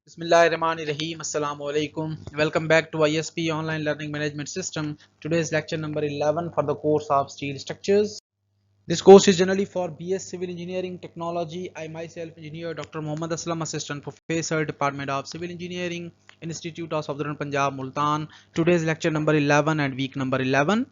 Bismillahirrahmanirrahim. Assalamu alaikum. Welcome back to ISP Online Learning Management System. Today's lecture number 11 for the course of Steel Structures. This course is generally for BS Civil Engineering Technology. I myself, Engineer Dr. Muhammad Aslam, Assistant Professor, Department of Civil Engineering, Institute of Southern Punjab, Multan. Today's lecture number 11 and week number 11.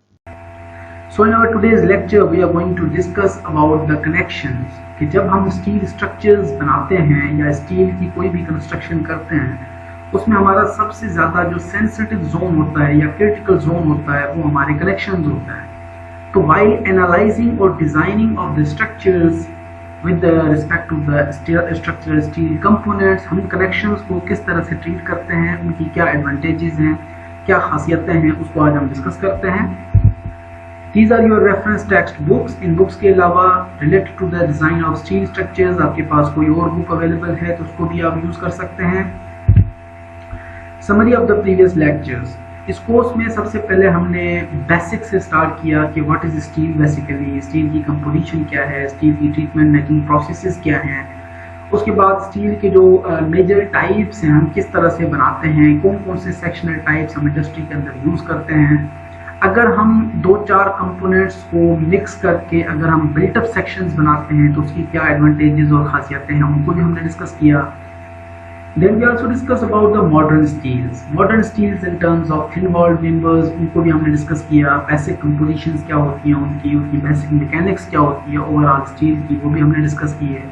So in our today's lecture we are going to discuss about the connections कि जब हम steel structures बनाते हैं या steel की कोई भी construction करते हैं उसमें हमारा सबसे ज़्यादा जो सेंसिटिव जोन होता है या क्रिटिकल जोन होता है वो हमारे कनेक्शंस होता है। तो while analyzing or designing of the structures with the respect to the structural steel components, हम कनेक्शंस को किस तरह से ट्रीट करते हैं, उनकी क्या एडवांटेजेस हैं, क्या खासियतें हैं, उसको आज हम डिस्कस करते हैं। These are your reference text books. In books के अलावा related to the design of steel structures आपके पास कोई और बुक अवेलेबल है तो उसको भी आप यूज कर सकते हैं। Summary of the previous lectures. इस कोर्स में सबसे पहले हमने बेसिक से स्टार्ट किया कि what is steel basically, steel की कंपोजिशन क्या है, स्टील की ट्रीटमेंट मेकिंग प्रोसेसेस क्या हैं। उसके बाद स्टील के जो मेजर टाइप्स हैं हम किस तरह से बनाते हैं, कौन कौन से सेक्शनल टाइप्स हम इंडस्ट्री के अंदर यूज करते हैं। अगर हम 2-4 कंपोनेंट्स को मिक्स करके अगर हम बिल्टअप सेक्शंस बनाते हैं तो उसकी क्या एडवांटेजेस और खासियतें हैं उनको भी हमने डिस्कस किया। Then we also discuss about the modern steels in terms of thin walled members, उनको भी हमने डिस्कस किया। बेसिक कंपोजिशंस क्या होती हैं उनकी बेसिक मैकेनिक्स क्या होती है ओवरऑल स्टील की, वो भी हमने डिस्कस की है।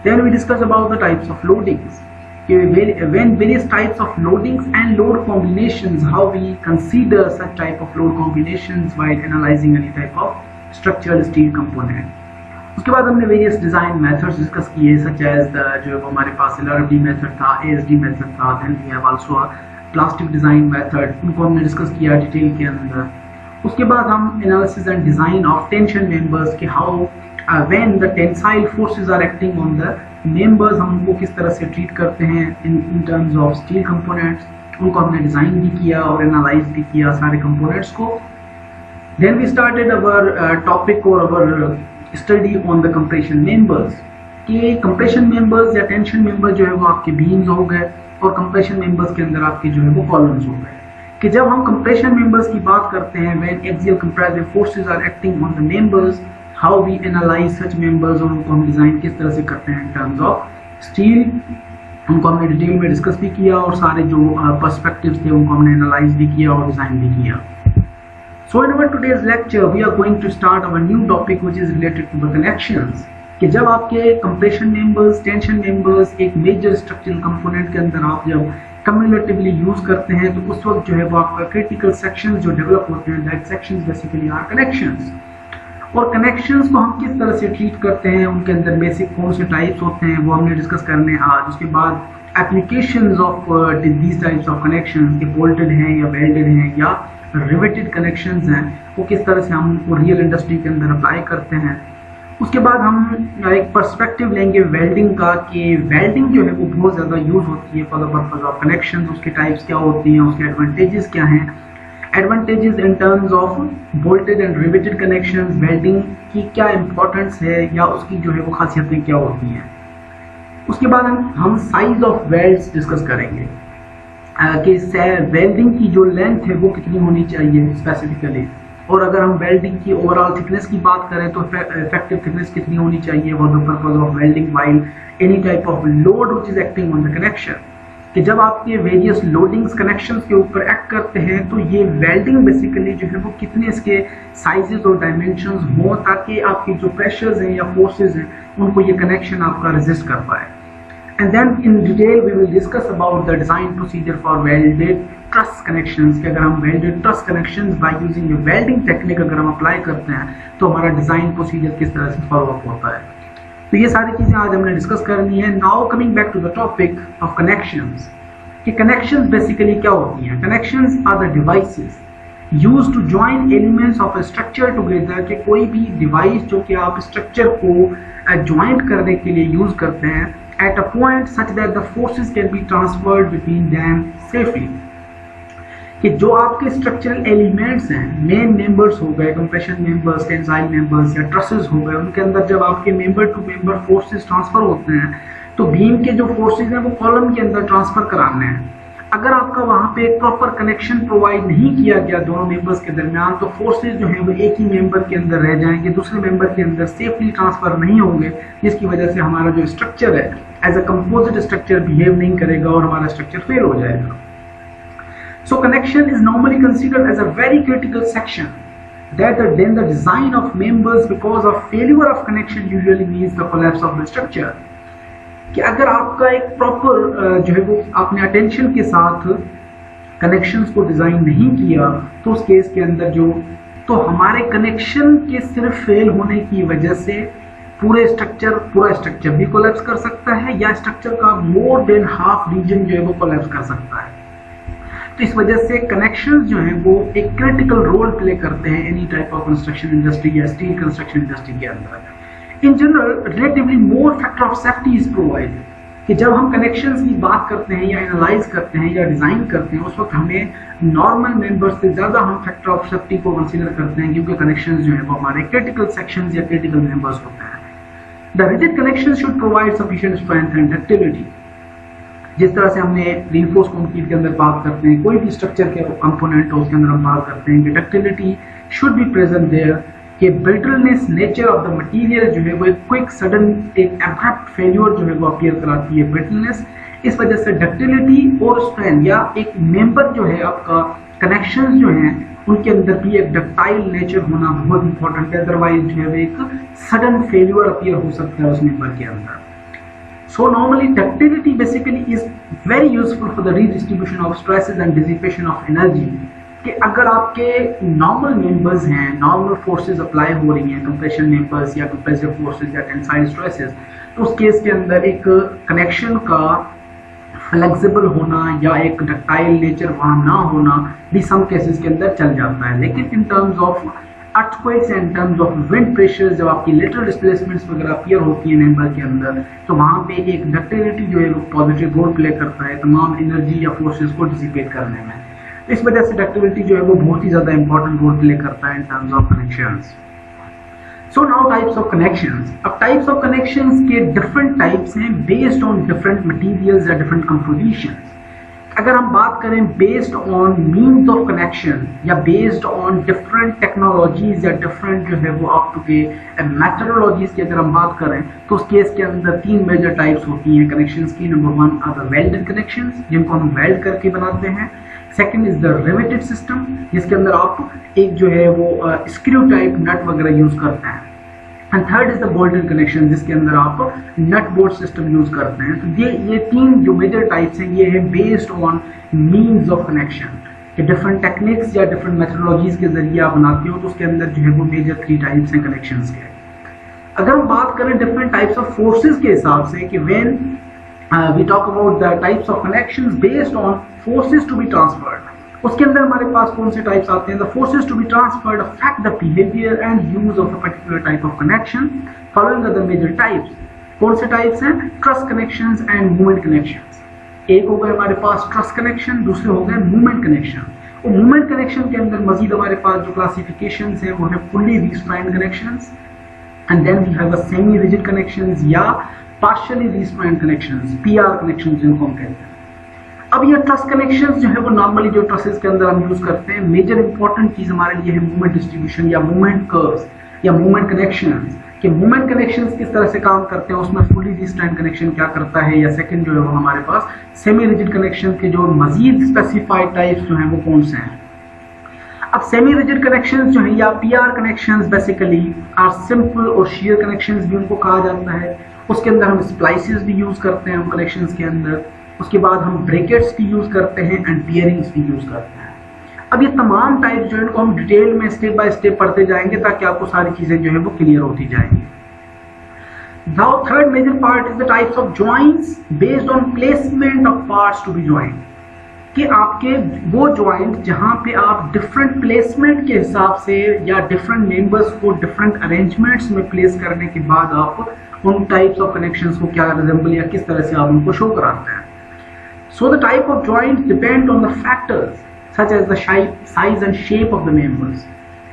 Then we discuss about the types of loadings, when various types of loadings and load combinations, how we consider such type of load combinations while analyzing any type of structural steel component। उसके बाद हमने various design methods discuss किए such as जो हमारे पास LRFD method था, ASD method था, then we have also a plastic design method, उनको हमने डिस्कस किया डिटेल के अंदर। उसके बाद हम analysis and design of tension members कि how when the tensile forces are acting on the members, हम उनको किस तरह से ट्रीट करते हैं in terms of steel components, उनको हमने डिज़ाइन भी किया और एनालाइज भी किया सारे कंपोनेंट्स को। Then we started our topic और our study on the compression members कि compression members या tension members जो है वो आपके beams हो गए और compression members के अंदर आपके जो है वो columns हो गए। कि जब हम compression members की बात करते हैं when axial compressive forces are acting on the members, how we analyze such members और उनको हम डिज़ाइन किस तरह से करते हैं in terms of steel, उनको हमने डिटेल में डिस्कस भी किया और सारे जो पर्सपेक्टिव्स थे उनको हमने एनालाइज भी किया और डिज़ाइन भी किया। So in our today's lecture we are going to start our new topic which is related to the connections कि जब आपके compression members, tension members एक major structural component के अंदर आप जब cumulatively यूज करते हैं तो उस वक्त जो है वो आपका critical sections जो डेवलप होते हैं that sections basically are connections। और कनेक्शंस को हम किस तरह से ट्रीट करते हैं, उनके अंदर बेसिक कौन से टाइप्स होते हैं वो हमने डिस्कस करने आज। उसके बाद applications of these types of connections के बोल्टेड हैं या वेल्डेड हैं या रिवेटेड कनेक्शंस हैं, वो किस तरह से हम उनको रियल इंडस्ट्री के अंदर अप्लाई करते हैं। उसके बाद हम एक पर्सपेक्टिव लेंगे वेल्डिंग का कि वेल्डिंग जो है वो बहुत ज़्यादा यूज होती है for the purpose of connections, उसके टाइप्स क्या होती हैं, उसके एडवांटेजेस क्या हैं, advantages in terms of bolted and riveted connections, welding की क्या इंपॉर्टेंस है या उसकी जो है वो खासियतें क्या होती हैं। उसके बाद हम साइज ऑफ वेल्ड्स डिस्कस करेंगे कि वेल्डिंग की जो लेंथ है वो कितनी होनी चाहिए स्पेसिफिकली, और अगर हम वेल्डिंग की ओवरऑल थिकनेस की बात करें तो इफेक्टिव थिकनेस कितनी होनी चाहिए for the purpose of welding while any type of load which is acting on the connection. कि जब आपके वेरियस लोडिंग्स कनेक्शंस के ऊपर एक्ट करते हैं तो ये वेल्डिंग बेसिकली जो है वो कितने इसके साइजेस और डायमेंशंस हो ताकि आपके जो प्रेशर्स हैं या फोर्सेस हैं उनको ये कनेक्शन आपका रेजिस्ट कर पाए। And then in detail we will discuss about the design procedure for welded truss connections कि अगर हम welded truss connections by using a welding technique अगर हम अप्लाई करते हैं तो हमारा डिजाइन प्रोसीजर किस तरह से फॉलो अप होता है। तो ये सारी चीजें आज हमने डिस्कस करनी है। Now coming back to the topic of connections कि कनेक्शंस बेसिकली क्या होती हैं। Connections are the devices used to join elements of a structure together कि कोई भी डिवाइस जो कि आप स्ट्रक्चर को ज्वाइंट करने के लिए यूज करते हैं at a point such that the forces can be transferred between them safely कि जो आपके स्ट्रक्चरल एलिमेंट्स हैं, मेन मेंबर्स हो गए, कंप्रेशन मेंबर्स, टेंसाइल मेंबर्स या ट्रसेस हो गए, उनके अंदर जब आपके member to member forces transfer होते हैं तो बीम के जो फोर्सेज हैं वो कॉलम के अंदर ट्रांसफर कराने हैं। अगर आपका वहां पे एक प्रॉपर कनेक्शन प्रोवाइड नहीं किया गया दोनों मेंबर्स के दरमियान, तो फोर्सेज जो है वो एक ही मेंबर के अंदर रह जाएंगे, दूसरे मेंबर के अंदर सेफली ट्रांसफर नहीं होंगे, जिसकी वजह से हमारा जो स्ट्रक्चर है as a composite structure behave नहीं करेगा और हमारा स्ट्रक्चर फेल हो जाएगा। So connection is normally considered as a very critical section that then the design of members because of failure of connection usually means the collapse of the structure। कि अगर आपका एक प्रॉपर जो है वो आपने अटेंशन के साथ कनेक्शंस को डिजाइन नहीं किया, तो उस केस के अंदर तो हमारे कनेक्शन के सिर्फ फेल होने की वजह से पूरा स्ट्रक्चर भी कोलैप्स कर सकता है, या स्ट्रक्चर का मोर देन हाफ रीजन जो है वो कोलैप्स कर सकता है। तो इस वजह से कनेक्शंस जो हैं वो एक क्रिटिकल रोल प्ले करते हैं any type of construction industry या स्टील कंस्ट्रक्शन इंडस्ट्री के अंदर। In general relatively more factor of safety is provided, कि जब हम कनेक्शंस की बात करते हैं या एनालाइज करते हैं या डिजाइन करते हैं, उस वक्त हमें नॉर्मल मेंबर्स से ज्यादा हम फैक्टर ऑफ सेफ्टी को कंसीडर करते हैं, क्योंकि कनेक्शंस जो है वो हमारे क्रिटिकल सेक्शंस या क्रिटिकल मेंबर्स होते हैं। The rigid connection should provide sufficient strength and ductility. जिस तरह से हमने रीइंफोर्स कंक्रीट के अंदर बात करते हैं, कोई भी स्ट्रक्चर के कंपोनेंट हो उसके अंदर हम बात करते हैं कि ductility should be present there, कि brittleness nature of the material जो है वो एक क्विक सडन एक एब्रप्ट फेल्योर जो है वो अपीयर कराती है ब्रिटलनेस। इस वजह से डक्टिलिटी और स्ट्रेंथ या एक मेंबर जो है आपका कनेक्शंस जो हैं उनके अंदर भी एक डक्टाइल नेचर होना बहुत इंपॉर्टेंट है, अदरवाइज जो है वो एक सडन फेल्योर अपीयर हो सकता है उस मेंबर के अंदर। So normally ductility basically is very useful for the redistribution of stresses and dissipation of energy। कि अगर आपके नॉर्मल मेंबर्स हैं, नॉर्मल फोर्सेस अप्लाई हो रही हैं, कंप्रेशन मेंबर्स या कंप्रेसिव फोर्सेस या टेंसाइल स्ट्रेसेस, तो उस केस के अंदर एक कनेक्शन का फ्लेक्सिबल होना या एक डक्टाइल नेचर वहाँ ना होना भी सम केसेस के अंदर चल जाता है। लेकिन इन terms of earthquakes and terms of wind pressure, जब आपकी लेटरल डिस्प्लेसमेंट्स वगैरह अपीयर होती है मेंबर के अंदर, तो वहाँ पे एक डक्टिलिटी जो है वो पॉजिटिव रोल प्ले करता है तमाम एनर्जी या फोर्सेस को डिसिपेट करने में। इस वजह से डक्टिलिटी जो है वो बहुत ही ज्यादा इंपॉर्टेंट रोल प्ले करता है इन terms of connections. So now types of connections. अब टाइप्स ऑफ कनेक्शंस के डिफरेंट टाइप्स हैं बेस्ड ऑन डिफरेंट मटेरियल्स या डिफरेंट कंपोजिशंस। अगर हम बात करें based on means of connection या बेस्ड ऑन डिफरेंट टेक्नोलॉजीज या डिफरेंट जो है वो आपके मेथडोलॉजीज की अगर हम बात करें, तो उस केस के अंदर तीन मेजर टाइप्स होती हैं कनेक्शंस की। Number one are the welded connections, जिनको हम वेल्ड करके बनाते हैं। Second is the riveted system, जिसके अंदर आप एक जो है वो स्क्रू टाइप नट वगैरह यूज करते हैं। And third is the bolted connection, जिसके अंदर आप नट बोल्ट सिस्टम यूज करते हैं। तो ये तीन जो मेजर टाइप्स हैं ये है based on means of connection, कि डिफरेंट टेक्निक्स या डिफरेंट मेथडोलॉजीज के जरिए आप बनाते हो, तो उसके अंदर जो है वो मेजर थ्री टाइप्स हैं कनेक्शंस के। अगर हम बात करें डिफरेंट टाइप्स ऑफ फोर्सेज के हिसाब से, कि when we talk about the types of connections based on forces to be transferred, उसके अंदर हमारे पास कौन से टाइप्स आते हैं? The forces to be transferred affect the behaviour and use of a particular type of connection following the major types. कौन से टाइप्स हैं? Truss connections and movement connections. एक हो गए हमारे पास ट्रस कनेक्शन, दूसरे हो गए मूवमेंट कनेक्शन। और मूवमेंट कनेक्शन के अंदर मजीद हमारे पास जो क्लासिफिकेशंस हैं वो है fully restrained connections, and then we have a semi rigid connections या partially restrained connections, PR connections जिनको हम कहते हैं। अब ये ट्रस कनेक्शंस जो है वो नॉर्मली जो ट्रसेस के अंदर हम यूज करते हैं, मेजर इंपॉर्टेंट चीज हमारे लिए है मूवमेंट डिस्ट्रीब्यूशन या मूवमेंट कर्व्स या मूवमेंट कनेक्शंस। कि मूवमेंट कनेक्शंस किस तरह से काम करते हैं, उसमें फुली रिस्ट्रेन्ड कनेक्शन क्या करता है, या सेकंड जो है वो हमारे पास सेमी रिजिड कनेक्शन के जो मजीद स्पेसिफाइड टाइप्स जो हैं वो कौन से हैं। अब सेमी रिजिड कनेक्शंस जो है या PR connections basically are simple और शेयर कनेक्शंस भी उनको कहा जाता है। उसके अंदर हम स्प्लाइसेस भी यूज करते हैं कनेक्शंस के अंदर। उसके बाद हम ब्रेकेट्स भी यूज करते हैं एंड बियरिंग्स भी यूज करते हैं। अब ये तमाम टाइप जो है इनको हम डिटेल में स्टेप बाय स्टेप पढ़ते जाएंगे ताकि आपको सारी चीजें जो है वो क्लियर होती जाएंगी। Now third major part is the types of joints based on placement of parts to be joined। कि आपके वो ज्वाइंट जहां पे आप डिफरेंट प्लेसमेंट के हिसाब से या डिफरेंट मेंबर्स को डिफरेंट अरेंजमेंट्स में प्लेस करने के बाद आप उन टाइप्स ऑफ कनेक्शंस को क्या रिजेंबल या किस तरह से आप उनको शो कराते हैं। So the type of joints depend on the factors such as the size and shape of the members।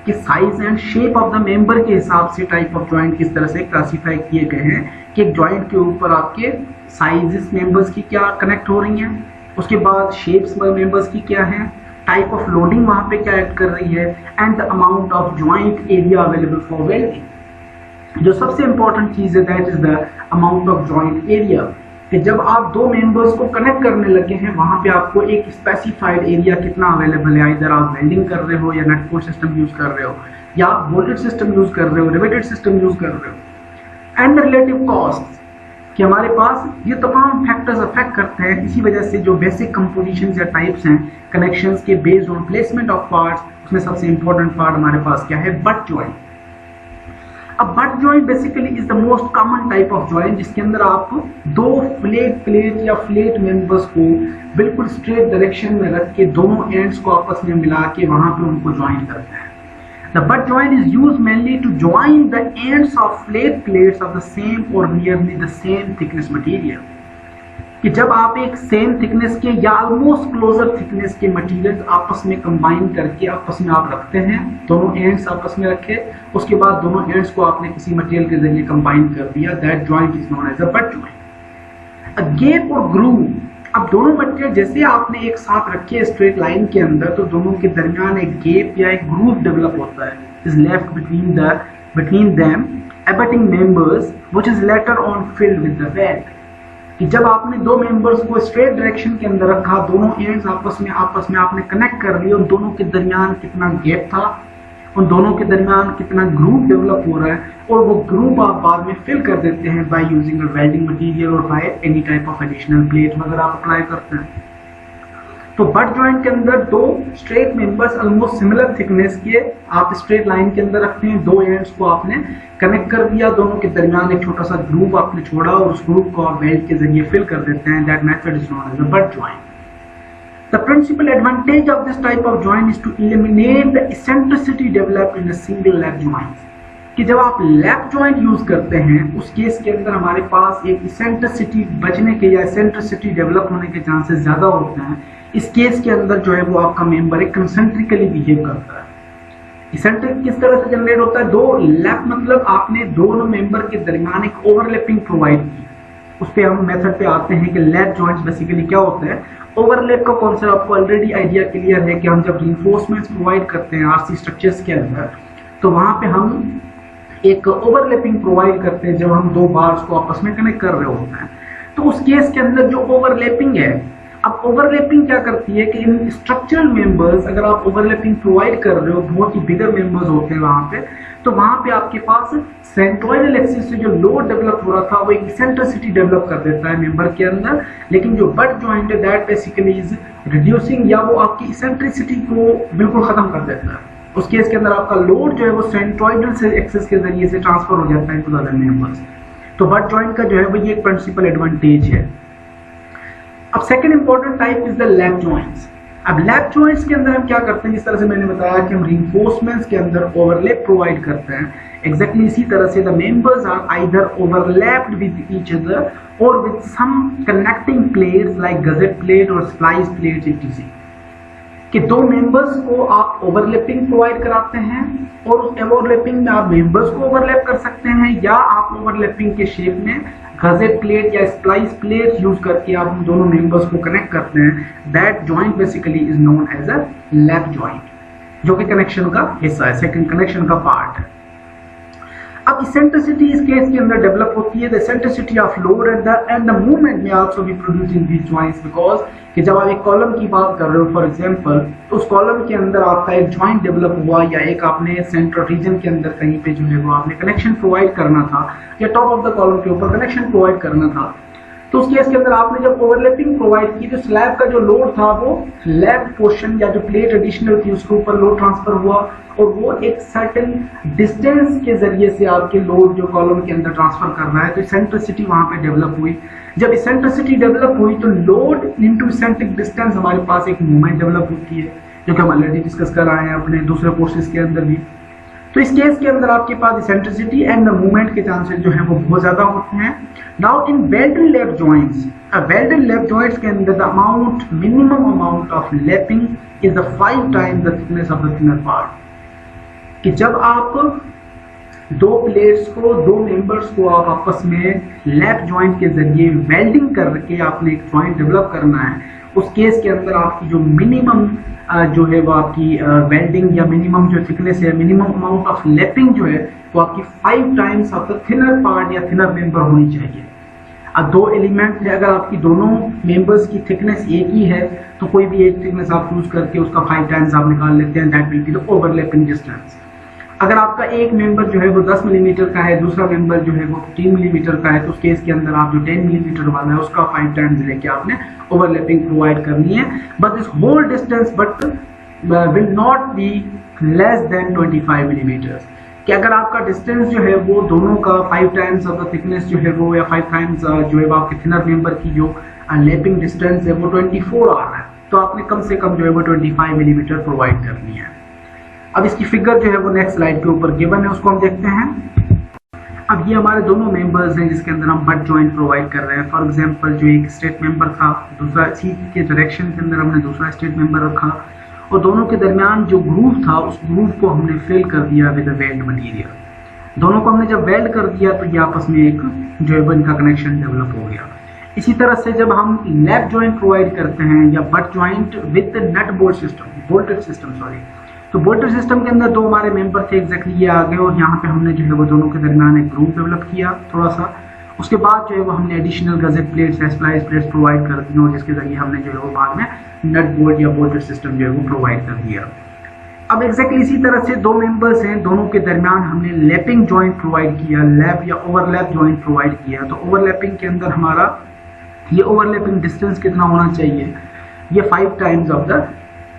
कि size and shape of the member के हिसाब से टाइप ऑफ ज्वाइंट किस तरह से क्लासिफाई किए गए हैं कि एक जॉइंट के ऊपर आपके साइजेस मेंबर्स की क्या कनेक्ट हो रही हैं, उसके बाद शेप्स मेंबर्स की क्या है, टाइप ऑफ लोडिंग वहां पे क्या एक्ट कर रही है, and the amount of joint area available for welding. जो सबसे इंपॉर्टेंट चीज है that is the amount of joint area, कि जब आप दो मेंबर्स को कनेक्ट करने लगे हैं वहां पे आपको एक स्पेसिफाइड एरिया कितना अवेलेबल है, इधर आप वेल्डिंग कर रहे हो या नट बोल्ट सिस्टम यूज कर रहे हो या आप बोल्टेड सिस्टम यूज कर रहे हो, रिवेटेड सिस्टम यूज कर रहे हो, एंड द रिलेटिव कॉस्ट, कि हमारे पास ये तमाम फैक्टर्स अफेक्ट करते हैं। इसी वजह से जो बेसिक कंपोजिशंस या टाइप्स हैं कनेक्शंस के based on placement of parts, उसमें सबसे इंपॉर्टेंट पार्ट हमारे पास क्या है, बट जॉइंट। अब butt joint basically is the most common type of joint, जिसके अंदर आप दो फ्लेट प्लेट या फ्लेट मेंबर्स को बिल्कुल स्ट्रेट डायरेक्शन में रख के दोनों एंड्स को आपस में मिला के वहां पे उनको ज्वाइन करते हैं। The butt joint is used mainly to join the ends of flat plates of the same or nearly the same thickness material, कि जब आप एक सेम थिकनेस के या ऑलमोस्ट क्लोजर थिकनेस के मटेरियल आपस में कंबाइन करके आपस में आप रखते हैं, दोनों एंड्स आपस में रखे, उसके बाद दोनों एंड्स को आपने किसी मटेरियल के जरिए कंबाइन कर दिया, that joint is known as a butt joint. A gap और ग्रूव, अब दोनों मटेरियल जैसे आपने एक साथ रखे स्ट्रेट लाइन के अंदर, तो दोनों के दरमियान एक गैप या एक ग्रूव डेवलप होता है, is left between them abutting members which is later on filled with the weld, कि जब आपने दो मेंबर्स को स्ट्रेट डायरेक्शन के अंदर रखा, दोनों एंड्स आपस में आपने कनेक्ट कर लिए, उन दोनों के दरमियान कितना गैप था, उन दोनों के दरमियान कितना ग्रूव डेवलप हो रहा है, और वो ग्रूव आप बाद में फिल कर देते हैं by using a welding material और by any type of additional plate वगैरह आप अप्लाई करते हैं। तो बट जॉइंट के अंदर दो straight members almost similar thickness के आप स्ट्रेट लाइन के अंदर रखते हैं, दो एंड्स को आपने कनेक्ट कर दिया, दोनों के दरमियान एक छोटा सा ग्रूव आपने छोड़ा और उस ग्रूव को आप वेल्ड के जरिए फिल कर देते हैं, that method is known as a butt joint. The principal advantage of this type of joint is to eliminate the eccentricity developed in a single lap joint, कि जब आप लैप जॉइंट यूज करते हैं उस case के अंदर हमारे पास एक इसेंट्रिसिटी बचने के या इसेंट्रिसिटी डेवलप होने के चांसेस ज्यादा होते हैं। इस केस के अंदर जो है वो आपका मेंबर एक कंसेंट्रिकली बिहेव करता है। इसेंट्रिक किस तरह से जनरेट होता है, दो लैप मतलब आपने दोनों मेंबर के दरमियान एक ओवरलैपिंग प्रोवाइड की, उस पर हम मेथड पे आते हैं कि लैप जॉइंट्स बेसिकली क्या होते हैं। ओवरलैप का कॉन्सेप्ट आपको ऑलरेडी आइडिया क्लियर है कि हम जब रिइंफोर्समेंट्स प्रोवाइड करते हैं आरसी स्ट्रक्चर्स के अंदर, तो वहां पे हम एक ओवरलैपिंग प्रोवाइड करते हैं जब हम दो बार्स को आपस में कनेक्ट कर रहे होते हैं। तो उस केस के अंदर जो ओवरलैपिंग है, अब ओवरलैपिंग क्या करती है कि इन स्ट्रक्चरल मेंबर्स अगर आप ओवरलैपिंग प्रोवाइड कर रहे हो, बहुत ही बिगर मेंबर्स होते हैं वहां पे, तो वहां पे आपके पास सेंट्रोइडल एक्सिस से जो लोड डेवलप हो रहा था वो एक इसेंट्रिसिटी डेवलप कर देता है मेंबर के अंदर, लेकिन जो बट जॉइंट है दैट बेसिकली इज रिड्यूसिंग, या वो आपकी इसेंट्रिसिटी को बिल्कुल खत्म कर देता है। उस केस के अंदर आपका लोड जो है वो सेंट्रोइडल से एक्सिस के जरिए से ट्रांसफर हो जाता है टू द अदर मेंबर्स। तो बट जॉइंट का जो है वो ये एक प्रिंसिपल एडवांटेज है। अब second important type is the lap joints. अब लैप जॉइंट्स के अंदर हम क्या करते हैं, जिस तरह से मैंने बताया कि हम रिइंफोर्समेंट्स के अंदर ओवरलैप प्रोवाइड करते हैं, एग्जैक्टली इसी तरह से the members are either overlapped with each other और with some connecting plates like gusset plate और स्प्लाइस प्लेट etc, कि दो मेंबर्स को आप ओवरलैपिंग प्रोवाइड कराते हैं और उस ओवरलैपिंग में आप मेंबर्स को ओवरलैप कर सकते हैं, या आप ओवरलैपिंग के शेप में गजेट प्लेट या स्प्लाइस प्लेट यूज करके आप उन दोनों मेंबर्स को कनेक्ट करते हैं। That joint basically is known as a lap joint, जो कि कनेक्शन का हिस्सा है, सेकंड कनेक्शन का पार्ट है। अब इसेंट्रिसिटी इस केस के अंदर डेवलप होती है, the eccentricity of load and the movement may also be produce in these joints, because कि जब आप एक कॉलम की बात कर रहे हो फॉर एग्जांपल, तो उस कॉलम के अंदर आपका एक जॉइंट डेवलप हुआ या एक आपने सेंट्रल रीजन के अंदर कहीं पे जो है वो आपने कनेक्शन प्रोवाइड करना था या टॉप ऑफ द कॉलम के ऊपर कनेक्शन प्रोवाइड करना था, तो उस केस के अंदर आपने जब ओवरलैपिंग प्रोवाइड की तो स्लैब का जो लोड था वो लैप पोर्शन या जो प्लेट एडिशनल थी उसके ऊपर लोड ट्रांसफर हुआ और वो एक सर्टेन डिस्टेंस के जरिए से आपके लोड जो कॉलम के अंदर ट्रांसफर कर रहा है, तो इसेंट्रिसिटी वहां पे डेवलप हुई। जब इसेंट्रिसिटी डेवलप हुई तो लोड इनटू इसेंट्रिक डिस्टेंस हमारे पास एक मूवमेंट डेवलप होती है, जो कि हम ऑलरेडी डिस्कस कर रहे हैं अपने दूसरे कोर्सेज के अंदर भी। तो इस केस के अंदर आपके पास इसेंट्रिसिटी एंड द मूवमेंट के चांसेस जो है वो बहुत ज्यादा होते हैं। Now in welded lap joints, welded lap joints के अंदर the amount minimum amount of lapping is the 5 times the thickness of the thinner part, कि जब आप दो प्लेट्स को, दो मेंबर्स को आप आपस में लैप जॉइंट के जरिए वेल्डिंग करके आपने एक जॉइंट डेवलप करना है। उस केस के अंदर आपकी जो मिनिमम जो है वो आपकी वेल्डिंग या मिनिमम जो थिकनेस है, मिनिमम अमाउंट ऑफ लैपिंग जो है वो आपकी 5 times of the thinner part या थिनर मेंबर होनी चाहिए। अब दो एलिमेंट है, अगर आपकी दोनों मेंबर्स की थिकनेस एक ही है तो कोई भी एक थिकनेस आप चूज करके उसका 5 टाइम्स आप निकाल लेते हैं, that will be the overlapping distance. अगर आपका एक मेंबर जो है वो 10 मिलीमीटर का है, दूसरा मेंबर जो है वो 15 मिलीमीटर का है, तो उस केस के अंदर आप जो 10 मिलीमीटर वाला है उसका 5 टाइम्स लेके आपने ओवरलैपिंग प्रोवाइड करनी है। But this hole distance but will not be less than 25 millimetre. कि अगर आपका डिस्टेंस जो है वो दोनों का 5 टाइम्स ऑफ द थिकनेस जो है वो या 5 टाइम्स जो है वो आपके थिनर मेंबर की जो लैपिंग डिस्टेंस है वो 24 आ रहा है, तो आपने कम से कम जो है वो 25 मिलीमीटर प्रोवाइड करनी है। अब इसकी फिगर जो है वो नेक्स्ट स्लाइड के ऊपर गिवन है, उसको हम देखते हैं। अब ये हमारे दोनों मेंबर्स हैं जिसके अंदर हम बट जॉइंट प्रोवाइड कर रहे हैं। फॉर एग्जांपल जो एक स्ट्रेट मेंबर था, दूसरा इसी के डायरेक्शन के अंदर हमने दूसरा स्ट्रेट मेंबर रखा और दोनों के दरमियान जो ग्रूव था उस ग्रूव को हमने फिल कर दिया विद वेल्ड मटेरियल। दोनों को हमने जब वेल्ड कर दिया तो ये आपस में एक जो है वो इनका कनेक्शन डेवलप हो गया। इसी तरह से जब हम लैप जॉइंट प्रोवाइड करते हैं या butt joint with nut bolt system, bolted system sorry, तो बोल्टेड सिस्टम के अंदर दो हमारे मेंबर थे एग्जैक्टली ये आगे, और यहाँ पे हमने जो है वो दोनों के दरमियान एक ग्रूव डेवलप किया थोड़ा सा। उसके बाद जो है वो हमने additional gusset plates, splice plates provide कर दी और जिसके जरिए हमने जो है वो बाद में नट बोल्ट या बोल्टेड सिस्टम जो है वो प्रोवाइड कर दिया। अब एग्जैक्टली इसी तरह से दो मेंबर्स हैं, दोनों के दरमियान हमने लैपिंग जॉइंट प्रोवाइड किया, लैप या ओवरलैप जॉइंट प्रोवाइड किया। तो ओवरलैपिंग के अंदर हमारा ये ओवरलैपिंग डिस्टेंस कितना होना चाहिए, ये 5 टाइम्स ऑफ द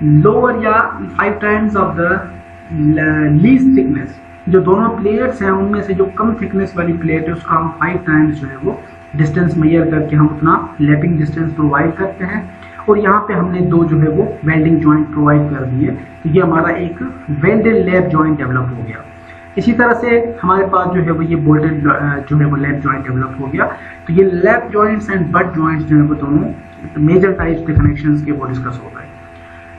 लोअर या 5 times of the least thickness. जो दोनों प्लेट्स हैं उनमें से जो कम थिकनेस वाली प्लेट है उसका हम 5 टाइम्स जो है वो डिस्टेंस मेजर करके हम उतना लैपिंग डिस्टेंस प्रोवाइड करते हैं। और यहाँ पे हमने दो जो है वो वेल्डिंग जॉइंट प्रोवाइड कर दिए, तो ये हमारा एक वेल्डेड लैप जॉइंट डेवलप हो गया। इसी तरह से हमारे पास जो है वो ये बोल्टेड जो है वो लैप जॉइंट डेवलप हो गया। तो ये lap joints and but joints जो है वो दोनों मेजर टाइप्स के कनेक्शंस के वो डिस्कस होता है।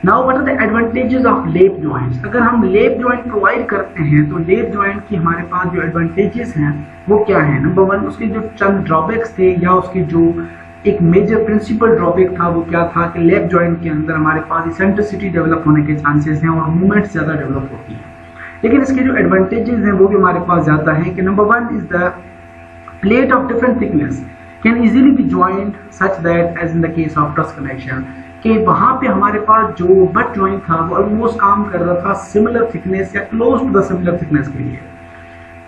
Now what are the advantages of lap joints. अगर हम लैप जॉइंट प्रोवाइड करते हैं तो लैप जॉइंट की हमारे पास जो एडवांटेजेस हैं वो क्या है। नंबर 1, उसके जो चंद ड्रॉबैक्स थे या उसके जो एक मेजर प्रिंसिपल ड्रॉबैक था वो क्या था कि लैप जॉइंट के अंदर हमारे पास इसेंट्रिसिटी डेवलप होने के चांसेस हैं और मूवमेंट्स ज़्यादा डेवलप होती हैं। लेकिन इसके जो एडवांटेजेस हैं वो भी हमारे पास ज़्यादा है कि number 1 is the plate of different thickness can easily be joint such that as in the case of truss connection, कि वहाँ पे हमारे पास जो बट जॉइंट था वो ऑलमोस्ट काम कर रहा था सिमिलर थिकनेस या close to the similar thickness के लिए।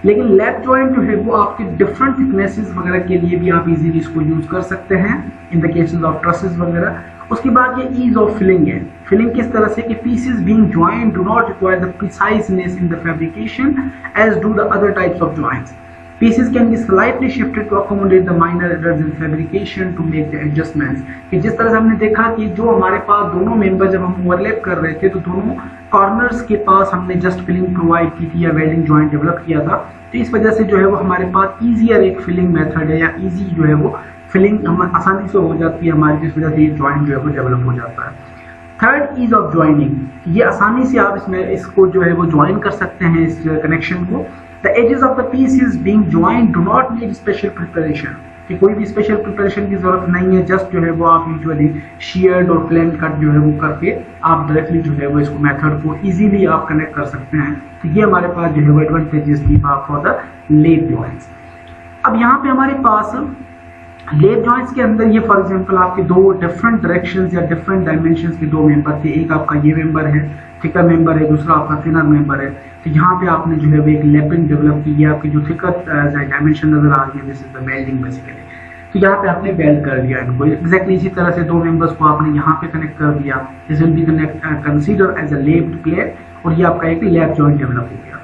लेकिन लैप जॉइंट जो है वो आपके डिफरेंट थिकनेसेस वगैरह के लिए भी आप इजीली इसको यूज कर सकते हैं in the cases of trusses वगैरह। उसके बाद ये ईज ऑफ फिलिंग है। फिलिंग किस तरह से कि pieces being joint do not require the preciseness in the fabrication as do the other types of joints. Pieces can be slightly shifted to accommodate the minor errors in fabrication to make the adjustments। कि जिस तरह से हमने देखा कि जो हमारे पास दोनों मेंबर जब हम ओवरलैप कर रहे थे तो दोनों कॉर्नर्स के पास हमने जस्ट फिलिंग प्रोवाइड की थी या वेल्डिंग जॉइंट डेवलप किया था, तो इस वजह से जो है वो हमारे पास ईजियर एक फिलिंग मेथड है या ईजी जो है वो फिलिंग हम आसानी से हो जाती है हमारी, जिस वजह से ये जॉइंट जो है वो डेवलप हो जाता है। थर्ड, ईज ऑफ ज्वाइनिंग, ये आसानी से आप इसमें इसको जो है वो ज्वाइन कर सकते हैं इस कनेक्शन को। The edges of the pieces being joined do not need special preparation, कि कोई भी स्पेशल प्रिपरेशन की जरूरत नहीं है, जस्ट जो है वो आप यूजुअली sheared और प्लेन कट जो है वो करके आप डायरेक्टली जो है वो इसको मेथड को इजीली आप कनेक्ट कर सकते हैं। तो ये हमारे पास जो है वो एडवांटेजेस थी फॉर द लैप जॉइंट्स। अब यहाँ पे हमारे पास लैप जॉइंट्स के अंदर ये फॉर एग्जांपल आपके दो डिफरेंट डायरेक्शंस या डिफरेंट डायमेंशंस के दो मेंबर थे, एक आपका ये मेंबर है थिकर मेंबर है, दूसरा आपका थिनर मेंबर है। तो यहाँ पे आपने जो है वो एक लैपिंग डेवलप की है, आपकी जो थिकर डायमेंशन नजर आ रही है this is the welding basically. तो यहाँ पे आपने वेल्ड कर दिया इनको एग्जैक्टली इसी तरह से दो मेंबर्स को आपने यहाँ पे कनेक्ट कर दिया, this will be consider as a lapped plate और ये आपका एक लैप जॉइंट डेवलप हो गया।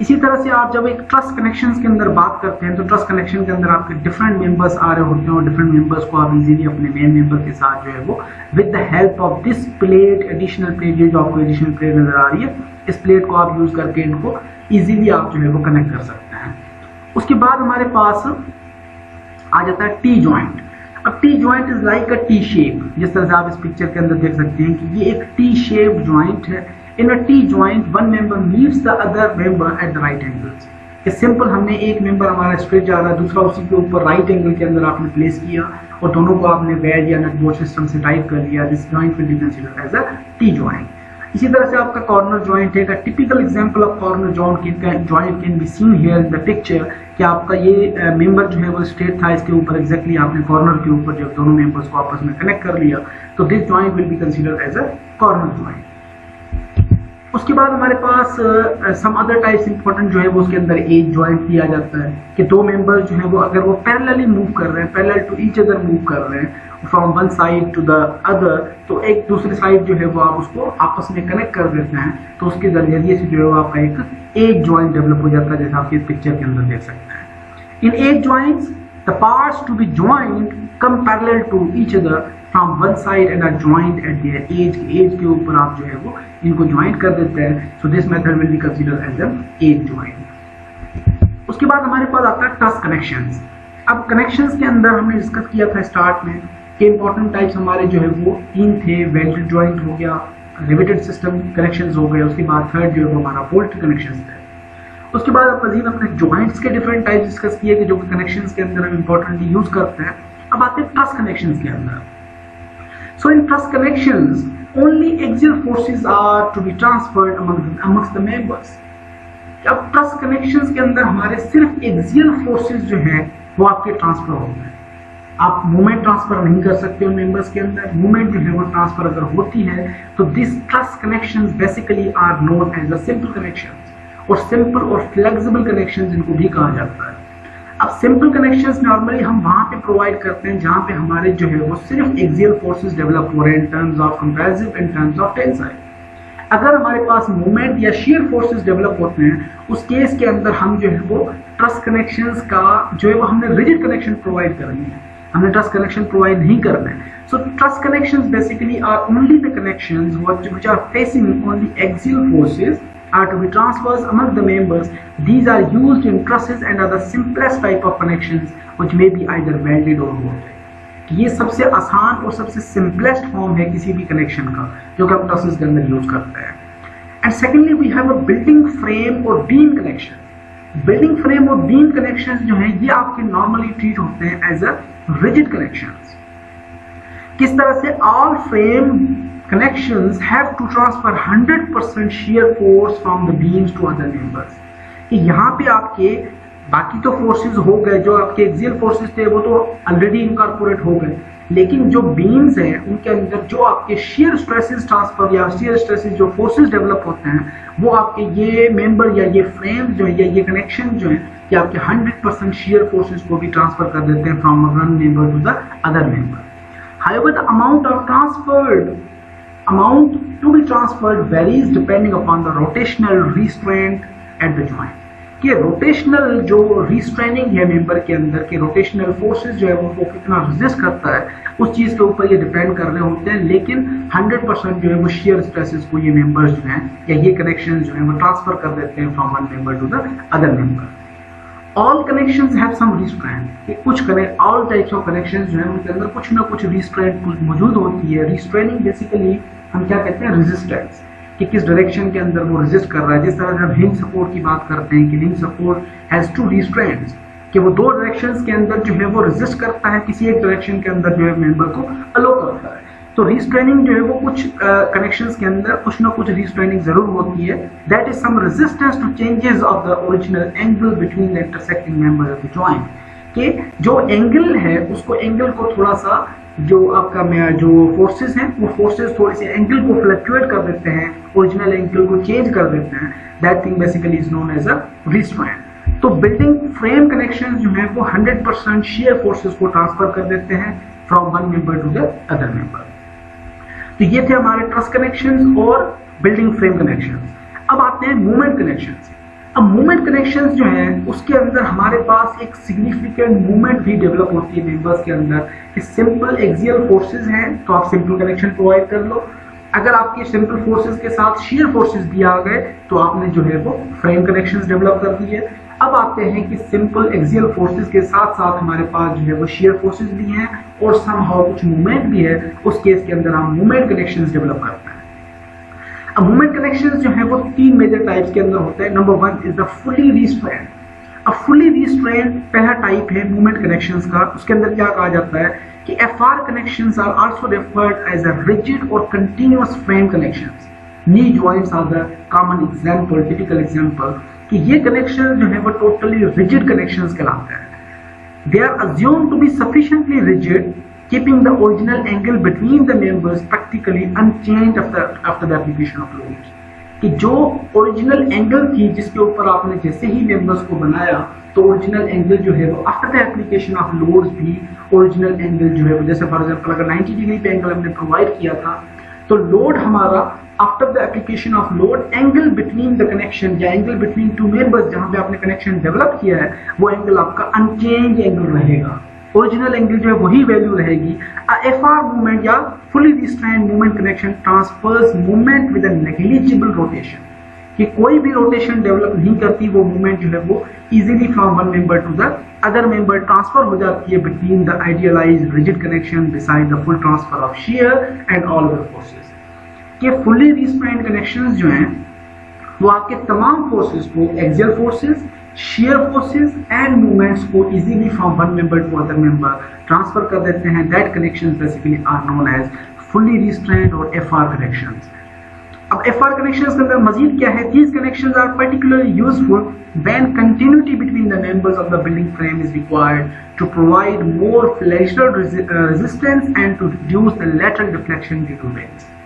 इसी तरह से आप जब एक ट्रस कनेक्शंस के अंदर बात करते हैं तो ट्रस कनेक्शन के अंदर आपके डिफरेंट मेंबर्स आ रहे होते हैं और डिफरेंट मेंबर्स को आप इजीली अपने मेन मेंबर के साथ जो है वो with the help of this plate, additional plate, ये जो आपको एडिशनल प्लेट नजर आ रही है, इस प्लेट को आप यूज करके इनको इजीली आप जो है वो कनेक्ट कर सकते हैं। उसके बाद हमारे पास आ जाता है टी जॉइंट। अब T joint is like a T shape, जिस तरह से आप इस पिक्चर के अंदर देख सकते हैं कि ये एक टी शेप जॉइंट है। In a T joint, one member meets the other member at the right angles। कि सिंपल हमने एक मेंबर हमारा स्ट्रेट जा रहा है, दूसरा उसी के ऊपर राइट एंगल के अंदर आपने प्लेस किया और दोनों को आपने वेज या नट बोल्ट सिस्टम से टाइप कर लिया, this joint will be considered as a T joint. इसी तरह से आपका कॉर्नर जॉइंट है, typical example of corner joint can be seen here in the picture कि आपका ये मेंबर जो है वो स्ट्रेट था, इसके ऊपर एग्जैक्टली आपने कॉर्नर के ऊपर जब दोनों मेंबर्स को आपस में कनेक्ट कर लिया तो this joint will be considered as a corner joint. उसके बाद हमारे पास सम अदर टाइप्स इंपॉर्टेंट जो है वो उसके अंदर एज जॉइंट दिया जाता है कि दो मेंबर्स जो है वो अगर वो पैरेलली मूव कर रहे हैं, parallel to each other move कर रहे हैं from one side to the other, तो एक दूसरी साइड जो है वो आप उसको आपस में कनेक्ट कर देते हैं तो उसके जरिए से जो है वो आपका एक एज जॉइंट डेवलप हो जाता है, जैसे आप इस पिक्चर के अंदर देख सकते हैं। In edge joints the parts to be joint come parallel to each other from one side and are joint at their edge के ऊपर आप जो है वो इनको ज्वाइंट कर देते हैं, so this method will be considered as an edge joint. उसके बाद हमारे पास आता है ट्रस कनेक्शंस। अब कनेक्शंस के अंदर हमने डिस्कस किया था स्टार्ट में कि इंपॉर्टेंट टाइप्स हमारे जो है वो तीन थे, वेल्डेड जॉइंट हो गया, रिवेटेड सिस्टम कनेक्शंस हो गए, उसके बाद थर्ड जो है वो हमारा बोल्ट कनेक्शंस थे। उसके बाद मजीद हमने जॉइंट्स के डिफरेंट टाइप्स डिस्कस किए कि जो कनेक्शंस के अंदर हम इंपॉर्टेंटली यूज करते हैं। अब आते हैं ट्रस कनेक्शंस के अंदर। So in truss connections, only axial forces are to be transferred amongst the members. अब ट्रस कनेक्शंस के अंदर हमारे सिर्फ एक्सियल फोर्सेस जो है वो आपके ट्रांसफर होते हैं, आप मूवमेंट ट्रांसफर नहीं कर सकते उन मेंबर्स के अंदर। मूवमेंट जो है वो ट्रांसफर अगर होती है तो this truss connections basically are known as the simple connections, और सिंपल और फ्लेक्सिबल कनेक्शंस इनको भी कहा जाता है। अब सिंपल कनेक्शंस नॉर्मली हम वहां पे प्रोवाइड करते हैं जहां पे हमारे जो है वो सिर्फ एक्सियल फोर्सेस डेवलप हो रहे हैं इन terms of compressive, in terms of tensile. अगर हमारे पास मूवमेंट या शियर फोर्सेस डेवलप होते हैं उस केस के अंदर हम जो है वो ट्रस कनेक्शंस का जो है वो हमने रिजिड कनेक्शन प्रोवाइड करनी है, हमने ट्रस कनेक्शन प्रोवाइड नहीं करना है। So truss connections basically are only the connections which are facing only axial forces are to be transfers among the members. These are used in trusses and are the simplest type of connections which may be either welded or bolted. ये सबसे आसान और सबसे simplest form है किसी भी connection का जो कि हम ट्रसेस के अंदर यूज करते हैं। And secondly we have a building frame और बीम कनेक्शन। बिल्डिंग फ्रेम और बीम कनेक्शन जो है ये आपके नॉर्मली ट्रीट होते हैं एज अ रिजिड कनेक्शंस। किस तरह से all frame connections have to transfer 100% shear force from the beams to other members। कि यहाँ पे आपके बाकी तो फोर्सेस हो गए, जो आपके एक्सियल फोर्सेस थे वो तो ऑलरेडी इनकॉर्पोरेट हो गए, लेकिन जो बीम्स हैं उनके अंदर जो आपके shear stresses ट्रांसफर या shear stresses जो फोर्सेस डेवलप होते हैं वो आपके ये मेंबर या ये फ्रेम जो है या ये कनेक्शन जो है कि आपके 100% shear forces को भी ट्रांसफर कर देते हैं from one member to the other member. However, the amount to be transferred varies depending upon the rotational restraint at the joint। कि रोटेशनल जो रिस्ट्रेनिंग है मेंबर के अंदर के रोटेशनल फोर्सेस जो है वो कितना रेजिस्ट करता है उस चीज के ऊपर ये डिपेंड कर रहे होते हैं, लेकिन 100% जो है वो शियर स्ट्रेसेस को ये मेंबर्स जो हैं या ये कनेक्शन जो है वो ट्रांसफर कर देते हैं from one member to the other member. All connections have some restraint, कुछ ऑल टाइप्स ऑफ कनेक्शंस जो है उनके अंदर कुछ ना कुछ रिस्ट्रेंट मौजूद होती है। रिस्ट्रेनिंग बेसिकली हम क्या कहते हैं, रेजिस्टेंस, कि किस डायरेक्शन के अंदर वो रेजिस्ट कर रहा है। जिस तरह जब हिंज सपोर्ट की बात करते हैं कि hinge support has two restraints, कि वो दो डायरेक्शंस के अंदर जो है वो रेजिस्ट करता है, किसी एक डायरेक्शन के अंदर जो है मेंबर को अलो करता है। तो रिस्ट्रेनिंग जो है वो कुछ कनेक्शंस के अंदर कुछ ना कुछ रिस्ट्रेनिंग जरूर होती है। That is some resistance to changes of the original angle between the intersecting members of the joint, कि जो एंगल है उसको एंगल को थोड़ा सा जो आपका जो फोर्सेस हैं वो फोर्सेस थोड़ी सी एंगल को फ्लक्चुएट कर देते हैं, ओरिजिनल एंगल को चेंज कर देते हैं। That thing basically is known as a restraint. तो बिल्डिंग फ्रेम कनेक्शन जो है वो 100% शियर फोर्सेस को ट्रांसफर कर देते हैं from one member to the other member. तो ये थे हमारे ट्रस कनेक्शंस और बिल्डिंग फ्रेम कनेक्शंस। अब आते हैं मूवमेंट कनेक्शंस। अब मूवमेंट कनेक्शंस जो है उसके अंदर हमारे पास एक सिग्निफिकेंट मूवमेंट भी डेवलप होती है मेंबर्स के अंदर कि सिंपल एक्सियल फोर्सेस हैं तो आप सिंपल कनेक्शन प्रोवाइड कर लो। अगर आपके सिंपल फोर्सेस के साथ शियर फोर्सेस भी आ गए तो आपने जो है वो फ्रेम कनेक्शंस डेवलप कर दिए। अब आते हैं कि सिंपल एक्सियल फोर्सेस के साथ साथ हमारे पास जो है वो शियर फोर्सेस भी हैं और समहाउ कुछ मूवमेंट भी है, उस केस के अंदर हम मूवमेंट कनेक्शंस डेवलप करते हैं। अब मूवमेंट कनेक्शंस जो है वो तीन मेजर टाइप्स के अंदर होते हैं। Number one is the fully restraint, अब फुली रिस्ट्रेन्ड पहला टाइप है मूवमेंट कनेक्शंस का। उसके अंदर क्या कहा जाता है कि FR connections are also referred as a rigid और continuous frame connections. Knee joints are the common example, typical example कि ये कनेक्शन जो है वो टोटली रिजिड कनेक्शंस कहलाते हैं। They are assumed to be sufficiently rigid keeping the original angle between the members practically unchanged after the application of loads. कि जो original angle थी जिसके ऊपर आपने जैसे ही मेंबर्स को बनाया तो ओरिजिनल एंगल जो है वो after the application of loads भी ओरिजिनल एंगल जो है वो, जैसे फॉर एग्जांपल अगर 90 डिग्री पे एंगल हमने प्रोवाइड किया था तो लोड हमारा after the application of load angle between the connection या एंगल बिटवीन टू मेंबर्स जहां पे आपने कनेक्शन डेवलप किया है वो एंगल आपका अनचेंज एंगल रहेगा। ओरिजिनल एंगल जो है वही वैल्यू रहेगी। FR मूवमेंट या fully restrained movement connection transfers movement with a negligible rotation, कि कोई भी रोटेशन डेवलप नहीं करती, वो मूवमेंट जो है वो easily from one member to the other member transfer हो जाती है between the idealised rigid connection beside the full transfer of shear and all other forces. कि फुली रिस्ट्रेन्ड कनेक्शंस जो हैं वो आपके तमाम फोर्सेस को, axial forces, shear forces and movements को easily from one member to other member transfer कर देते हैं। That connections basically are known as fully restrained or FR connections। अब FR connections के अंदर मजीद क्या है? These connections are particularly useful when continuity between the members of the building frame is required to provide more flexural resistance and to reduce the lateral deflection due to winds।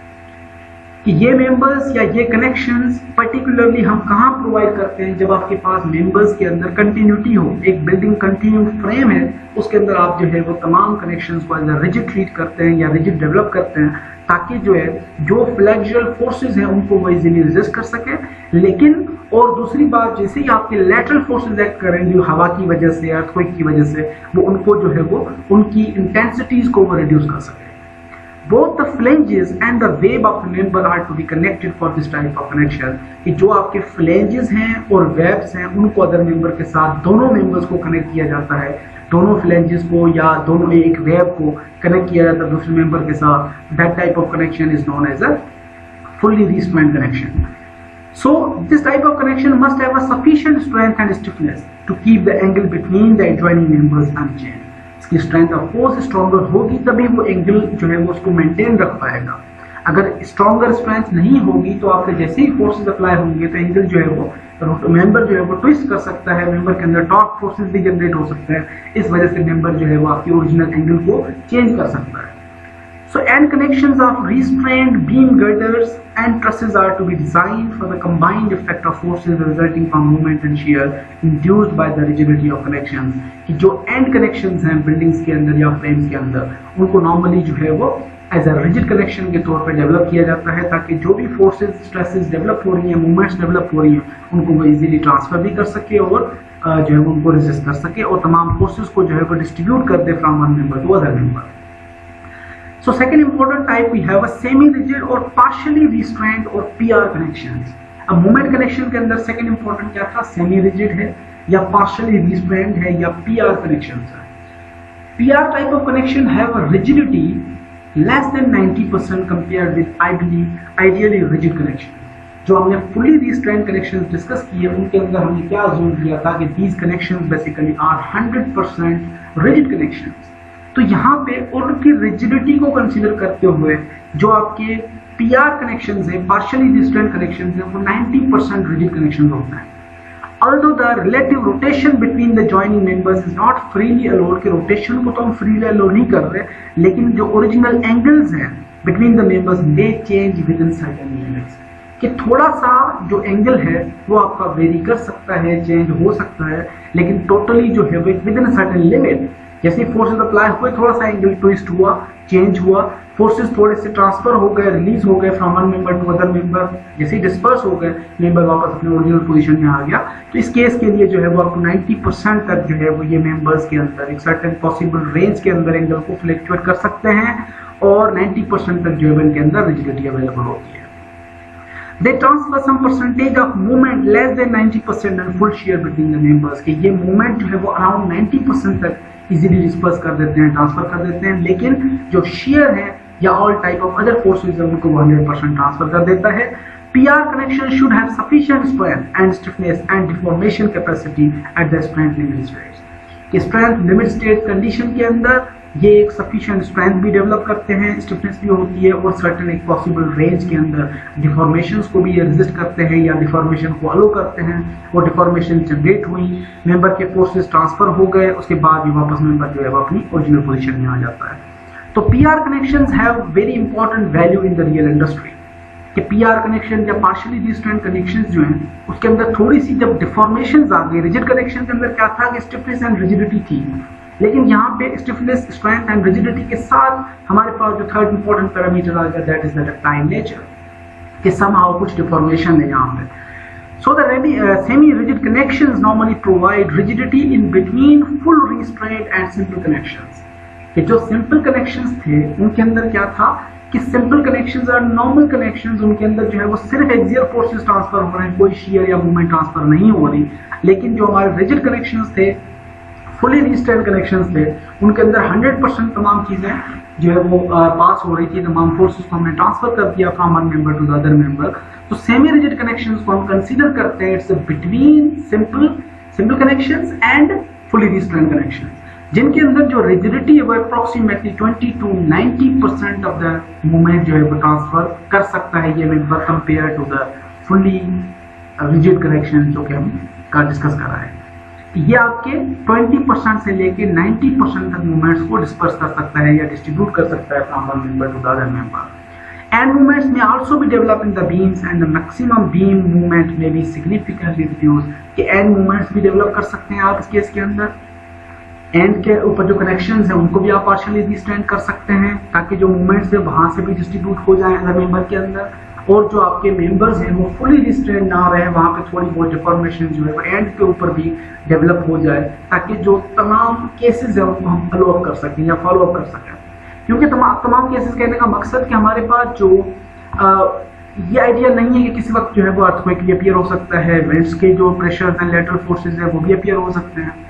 कि ये members या ये connections particularly हम कहाँ provide करते हैं? जब आपके पास मेंबर्स के अंदर कंटिन्यूटी हो, एक बिल्डिंग कंटिन्यू फ्रेम है उसके अंदर आप जो है वो तमाम कनेक्शंस को एज अ रिजिड ट्रीट करते हैं या रिजिड डेवलप करते हैं ताकि जो है जो फ्लेक्सुरल फोर्सेस हैं उनको वो इजीली रेजिस्ट कर सके। लेकिन और दूसरी बात, जैसे ही आपके लैटरल फोर्सेस एक्ट करेंगे हवा की वजह से, अर्थक्वेक की वजह से, वो उनको जो है वो उनकी इंटेंसिटीज को वो रिड्यूस कर सके। Both the flanges and the web of the member are to be connected for this type of connection। कि जो आपके flanges हैं और webs हैं उनको अदर member के साथ दोनों members को कनेक्ट किया जाता है, दोनों flanges को या दोनों एक web को कनेक्ट किया जाता है दूसरे member के साथ। That type of connection is known as a fully restrained connection। So this type of connection must have a sufficient strength and stiffness to keep the angle between the adjoining members unchanged। इसकी strength of force stronger होगी तभी वो angle जो है वो उसको maintain रख पाएगा। अगर स्ट्रॉन्गर स्ट्रेंथ नहीं होगी तो आपके जैसे ही फोर्सेस अप्लाई होंगे तो एंगल जो है वो मेंबर जो है वो ट्विस्ट कर सकता है, मेंबर के अंदर टॉर्क फोर्सेस भी जनरेट हो सकता है। इस वजह से मेंबर जो है वो आपकी ओरिजिनल एंगल को चेंज कर सकता है। So end connections of restrained beam girders and trusses are to be designed for the combined effect of forces resulting from movement and shear induced by the rigidity of connections। कि जो end connections हैं buildings के अंदर या frames के अंदर उनको normally जो है वो as a rigid connection के तौर पर डेवलप किया जाता है ताकि जो भी forces stresses डेवलप हो रही हैं, movements डेवलप हो रही हैं उनको वो easily ट्रांसफर भी कर सके और जो है उनको रेजिस्ट कर सके और तमाम forces को जो है वो डिस्ट्रीब्यूट कर दे from one member to other member। So second important type we have a semi-rigid or partially restrained or PR connections। अब मूवमेंट कनेक्शन के अंदर सेकंड इंपॉर्टेंट क्या था? सेमी रिजिड है या पार्शियली रिस्ट्रेन्ड है या PR कनेक्शंस है। PR type of connection have a rigidity less than 90% compared with ideally rigid connection. जो हमने फुली रिस्ट्रेन्ड कनेक्शंस डिस्कस किए उनके अंदर हमने क्या अज्यूम किया था कि these connections basically are 100% rigid connections. तो यहाँ पे उनकी रिजिडिटी को कंसीडर करते हुए जो आपके PR कनेक्शंस हैं, पार्शियली रिस्ट्रेन्ड कनेक्शंस हैं, वो 90% रिजिड कनेक्शंस होता है। Although the relative rotation between the joining members is not freely allowed, कि रोटेशन को तो हम फ्रीली अलाउ नहीं कर रहे, लेकिन जो ओरिजिनल एंगल्स हैं between the members may change within certain limits। कि थोड़ा सा जो एंगल है वो आपका वेरी कर सकता है, चेंज हो सकता है, लेकिन टोटली जो है विद इन सर्टेन लिमिट। जैसे फोर्सेस अप्लाई हुए थोड़ा सा एंगल ट्विस्ट हुआ, चेंज हुआ, फोर्सेस थोड़े से ट्रांसफर हो गए, रिलीज हो गए from one member to other member, जैसे ही डिस्पर्स हो गए मेंबर वापस अपने ओरिजिनल पोजीशन में आ गया। तो इस केस के लिए जो है वो आपको 90% तक जो है वो ये मेंबर्स के अंदर एक सर्टेन पॉसिबल रेंज के अंदर एंगल को फ्लक्चुएट कर सकते हैं और 90% तक जो है इनके अंदर रिजिडिटी अवेलेबल होती है। They transfer some percentage of movement less than 90% and full shear between the members। कि ये movement जो है वो अराउंड 90% तक इजीली डिस्पर्स कर देते हैं, ट्रांसफर कर देते हैं, लेकिन जो शेयर है या all type of other forces है उनको 100% ट्रांसफर कर देता है। PR connection should have sufficient strength and stiffness and deformation capacity at the strength limit states. कि strength limit state condition के अंदर ये एक sufficient strength भी develop करते हैं, stiffness भी होती है और certain एक possible range के अंदर deformations को भी resist करते हैं या deformation को allow करते हैं. वो deformation generate हुई, member के forces transfer हो गए, उसके बाद भी वापस member जो है वो अपनी original position में आ जाता है. तो PR connections have very important value in the real industry. कि PR कनेक्शन या पार्शियली रिस्ट्रेंट कनेक्शंस जो हैं उसके अंदर थोड़ी सी जब डिफॉर्मेशंस आ गई, रिजिड कनेक्शन के अंदर क्या था कि स्टिफनेस एंड रिजिडिटी थी, लेकिन यहाँ पे स्टिफनेस, स्ट्रेंथ एंड रिजिडिटी के साथ हमारे पास जो थर्ड इंपॉर्टेंट पैरामीटर आ गया that is the ductile nature, कि समहाउ कुछ डिफॉर्मेशन है यहाँ पे. So the semi-rigid connections normally provide rigidity in between full restraint and simple connections. कि जो सिंपल कनेक्शंस थे उनके अंदर क्या था कि सिंपल कनेक्शंस और नॉर्मल कनेक्शंस उनके अंदर जो है वो सिर्फ एक्सियल फोर्सेस ट्रांसफर हो रहे हैं, कोई शियर या मूवमेंट ट्रांसफर नहीं हो रही. लेकिन जो हमारे रिजिड कनेक्शंस थे, फुली रिस्ट्रेंट कनेक्शंस थे, उनके अंदर 100% तमाम चीजें जो है वो पास हो रही थी, तमाम फोर्सेस को हमने ट्रांसफर कर दिया from one member to the other member. तो सेमी रिजिड कनेक्शंस को हम कंसीडर करते हैं it's between simple connections and fully restraint connections, जिनके अंदर जो रिजिडिटी है वो approximately 20 to 90% of the movement जो है वो ट्रांसफर कर सकता है ये member compare to the fully rigid connection जो कि हम का डिस्कस कर रहे हैं. ये आपके 20% से लेके 90% तक मूवमेंट्स को डिस्पर्स कर सकता है या डिस्ट्रीब्यूट कर सकता है from one member to the other member. End movements में आल्सो भी develop in the beams and the maximum beam movement में भी सिग्निफिकेंटली रिड्यूस, कि एंड मूवमेंट्स भी डेवलप कर सकते हैं आप इस केस के अंदर. एंड के ऊपर जो कनेक्शंस हैं उनको भी आप पार्शियली रिस्ट्रेंट कर सकते हैं ताकि जो मूवमेंट्स है वहां से भी डिस्ट्रीब्यूट हो जाए अदर मेंबर के अंदर, और जो आपके मेंबर्स हैं वो फुली रिस्ट्रेंट ना रहे, वहां पे थोड़ी बहुत डिफॉर्मेशन जो है वो एंड के ऊपर भी डेवलप हो जाए ताकि जो तमाम केसेस है उनको हम फॉलो अप कर सकें या फॉलो अप कर सकें. क्योंकि तमाम केसेस कहने का मकसद कि हमारे पास जो ये आइडिया नहीं है कि किसी वक्त जो है वो अर्थक्वेक भी अपीयर हो सकता है, विंड्स के जो प्रेशर्स एंड लेटरल फोर्सेस है वो भी अपीयर हो सकते हैं.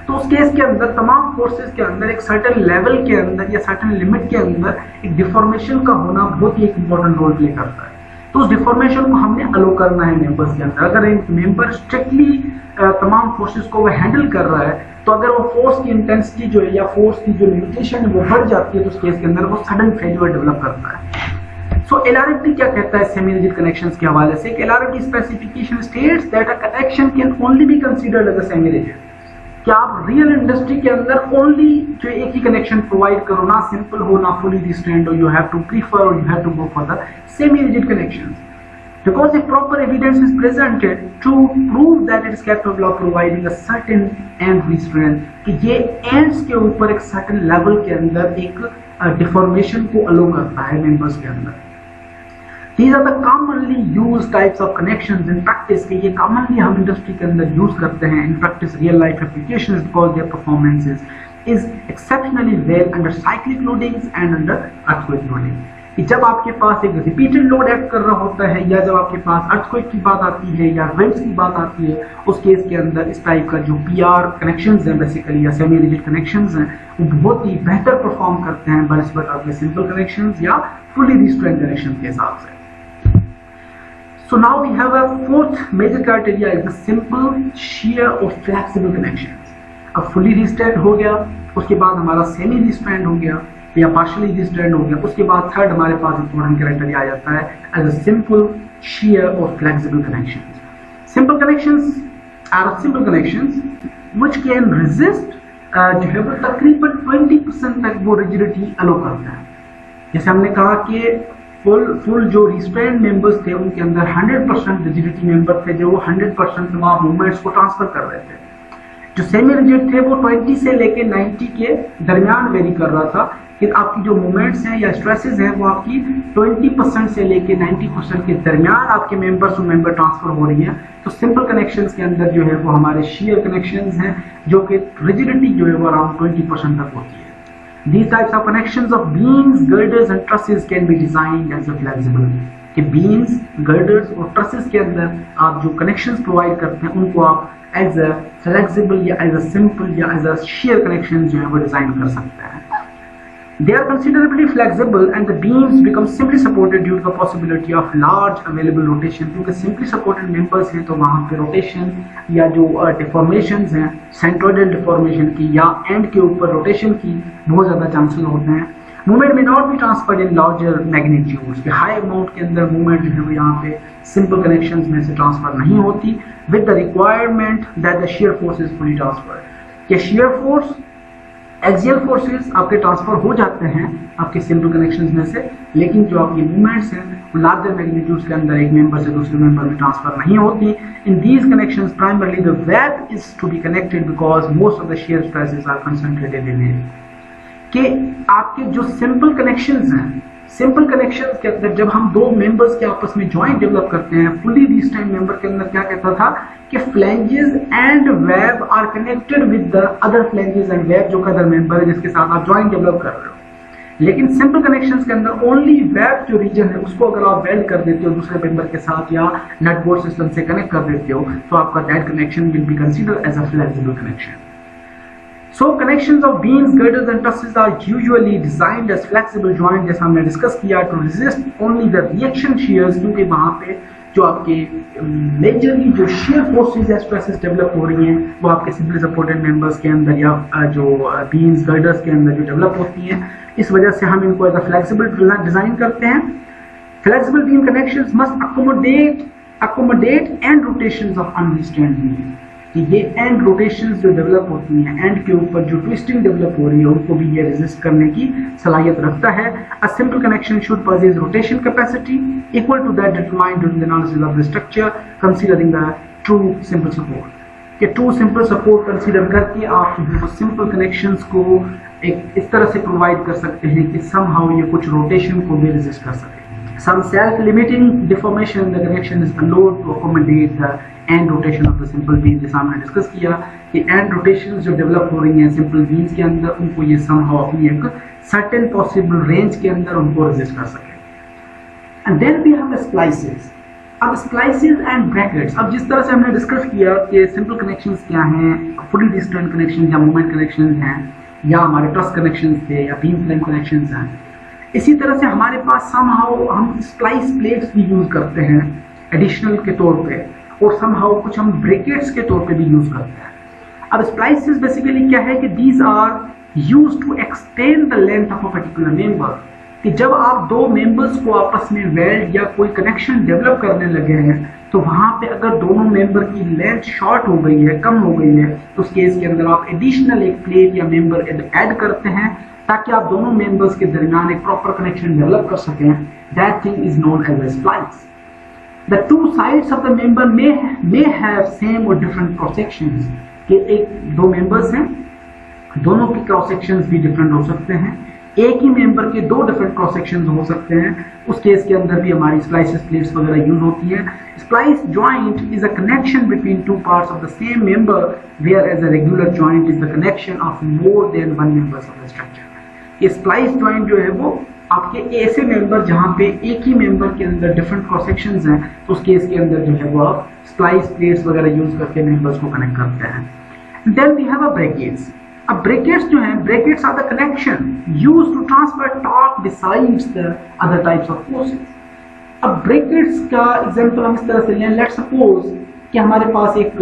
तो उस केस के अंदर तमाम फोर्सेस के अंदर एक सर्टेन लेवल के अंदर या सर्टेन लिमिट के अंदर एक डिफॉर्मेशन का होना बहुत ही एक इंपॉर्टेंट रोल प्ले करता है. तो उस डिफॉर्मेशन को हमने अलो करना है मेंबर्स के अंदर. अगर एक मेंबर स्ट्रिक्टली तमाम फोर्सेस को वो हैंडल कर रहा है तो अगर वो फोर्स की इंटेंसिटी जो है या फोर्स की जो लिमिटेशन है वो बढ़ जाती है तो उस केस के अंदर वो सडन फेल्यूर डेवलप करता है. सो LRFD क्या कहता है सेमी रिजिड कनेक्शंस के हवाले से? LRFD specification states that a connection can only be considered as a semi rigid. कि आप रियल इंडस्ट्री के अंदर ओनली जो एक ही कनेक्शन प्रोवाइड करो, ना सिंपल हो ना फुली रिस्ट्रेंट हो, यू हैव टू प्रीफर और you have to go for the semi rigid connections because if proper evidence is presented to prove that it is capable of providing a certain end restraint, कि ये ends के ऊपर एक certain level के अंदर एक deformation को allow करता है members के अंदर. These are the commonly used types of connections in practice, कि ये commonly हम इंडस्ट्री के अंदर यूज करते हैं in practice real life applications because their performances is exceptionally well under cyclic loadings and under earthquake loading. कि जब आपके पास एक रिपीटेड लोड एक्ट कर रहा होता है या जब आपके पास अर्थक्वेक की बात आती है या विंड्स की बात आती है, उस केस के अंदर इस टाइप का जो PR कनेक्शंस हैं बेसिकली या सेमी रिजिड कनेक्शंस हैं वो बहुत ही बेहतर परफॉर्म करते हैं बनस्पत आपके सिंपल कनेक्शंस या फुली रिस्ट्रेंट कनेक्शन के हिसाब से. So now we have a fourth major criteria is the simple, shear or flexible connections. अब फुली रिस्ट्रेंट हो गया, उसके बाद हमारा सेमी रिस्ट्रेंट हो गया या पार्शियली रिस्ट्रेंट हो गया, उसके बाद थर्ड हमारे पास इंपॉर्टेंट क्राइटेरिया आ जाता है एज अ सिंपल, shear और flexible connections. Simple connections are simple connections which can resist जो है वो तकरीबन 20% तक वो रिजिडिटी अलो करता है. जैसे हमने कहा कि फुल जो रिस्ट्रेंट मेंबर्स थे उनके अंदर 100% रिजिडिटी मेंबर थे जो वो 100% तमाम मूवमेंट्स को ट्रांसफर कर रहे थे. जो सेमी रिजिड थे वो 20 से लेके 90 के दरमियान वेरी कर रहा था, कि आपकी जो मूवमेंट्स हैं या स्ट्रेसेस हैं वो आपकी 20% से लेके 90% के दरमियान आपके मेंबर्स टू मेंबर ट्रांसफर हो रही है. तो सिंपल कनेक्शंस के अंदर जो है वो हमारे shear कनेक्शंस हैं जो कि रिजिडिटी जो है वो अराउंड 20% तक होती है. These types of connections of beams, girders and trusses can be designed as a flexible. कि beams, girders और trusses के अंदर आप जो connections provide करते हैं उनको आप as a flexible या as a simple या as a shear connections जो है वो डिजाइन कर सकते हैं. They are considerably flexible and the beams become simply supported due to the possibility of large available rotation. क्योंकि simply supported members हैं तो वहाँ पे rotation या जो deformations हैं centroidal deformation की या end के ऊपर rotation की बहुत ज़्यादा chances होते हैं. Movement may not be transferred in larger magnitudes. कि high amount के अंदर movement जो है वो यहाँ पे simple connections में से transfer नहीं होती with the requirement that the shear force is fully transferred. कि shear force एक्सियल फोर्सेस आपके ट्रांसफर हो जाते हैं आपके सिंपल कनेक्शंस में से, लेकिन जो आपकी मूवमेंट्स हैं वो लार्जर मैग्नीट्यूड्स के अंदर एक मेंबर से दूसरे मेंबर में ट्रांसफर नहीं होती. In these connections primarily the web is to be connected because most of the shear stresses are concentrated in it. कि आपके जो सिंपल कनेक्शंस हैं, सिंपल कनेक्शंस के अंदर जब हम दो मेंबर्स के आपस में जॉइंट डेवलप करते हैं, फुली रिस्ट्रेन्ड मेंबर के अंदर क्या कहता था कि flanges and web are connected with the other flanges and web जो अदर मेंबर है जिसके साथ आप जॉइंट डेवलप कर रहे हो. लेकिन सिंपल कनेक्शंस के अंदर ओनली वेब जो रीजन है उसको अगर आप वेल्ड कर देते हो दूसरे मेंबर के साथ या नट बोल्ट सिस्टम से कनेक्ट कर देते हो तो आपका that connection will be considered as a flexible connection. So connections of beams, girders and trusses are usually designed as flexible joint, जैसा हमने डिस्कस किया, to resist only the reaction shears, क्योंकि वहाँ पे जो आपके मेजरली जो shear forces या stresses डेवलप हो रही हैं वो आपके simply supported members के अंदर या जो beams, girders के अंदर जो डेवलप होती हैं, इस वजह से हम इनको एज अ फ्लेक्सिबल डिजाइन करते हैं. Flexible beam connections must accommodate end rotations of unrestrained beam. कि ये एंड रोटेशंस जो डेवलप होती हैं, एंड के ऊपर जो ट्विस्टिंग डेवलप हो रही है उनको भी ये रेजिस्ट करने की सलाहियत रखता है. A simple connection should possess rotation capacity equal to that determined during the analysis of the structure considering the true simple support. कि ट्रू सिंपल सपोर्ट कंसीडर करके आप जो सिंपल कनेक्शंस को एक इस तरह से प्रोवाइड कर सकते हैं कि समहाउ ये कुछ रोटेशन को भी रेजिस्ट कर सके. Some self-limiting deformation in the connection is allowed to accommodate the end rotation of the simple beam. जैसा हमने डिस्कस किया कि end rotations जो डेवलप हो रही हैं simple beams के अंदर उनको ये somehow अपनी एक certain possible range के अंदर उनको resist कर सके. And then we have the splices. अब splices and brackets. अब जिस तरह से हमने डिस्कस किया कि simple connections क्या हैं, fully restrained connections या moment connections हैं, या हमारे truss connections थे या beam frame connections हैं, इसी तरह से हमारे पास somehow हम स्प्लाइस प्लेट्स भी यूज करते हैं एडिशनल के तौर पे, और somehow कुछ हम ब्रेकेट्स के तौर पे भी यूज करते हैं. अब स्प्लाइसेस बेसिकली क्या है कि these are used to extend the length of a particular member. कि जब आप दो मेंबर्स को आपस में वेल्ड या कोई कनेक्शन डेवलप करने लगे हैं तो वहां पे अगर दोनों मेंबर की लेंथ शॉर्ट हो गई है, कम हो गई है, तो उस केस के अंदर आप एडिशनल एक प्लेट या मेंबर ऐड करते हैं ताकि आप दोनों मेंबर्स के दरमियान एक प्रॉपर कनेक्शन डेवलप कर सकें. That thing is known as a splice. The two sides of the member may have same और डिफरेंट क्रॉस सेक्शंस. कि एक दो मेंबर्स हैं, दोनों के क्रॉस सेक्शंस भी डिफरेंट हो सकते हैं, एक ही मेंबर के दो डिफरेंट क्रॉस सेक्शंस हो सकते हैं. उस केस के अंदर भी हमारी स्प्लाइसेस प्लेट्स वगैरह यूज होती हैं. Splice joint is a connection between two parts of the same member, whereas a regular joint is the connection of more than one members of the structure. ये splice joint जो है वो आपके ऐसे member जहां पे एक ही member के अंदर डिफरेंट क्रॉस सेक्शंस हैं, तो उस केस के अंदर जो है वो आप स्प्लाइस प्लेट्स वगैरह यूज करके मेंबर्स को कनेक्ट करते हैं. Then we have a brackets. अब ब्रैकेट्स जो हैं, brackets are the connection used to transfer torque besides the other types of forces. अब ब्रैकेट्स का एग्जांपल हम इस तरह से लें, लेट्स सपोज कि हमारे पास एक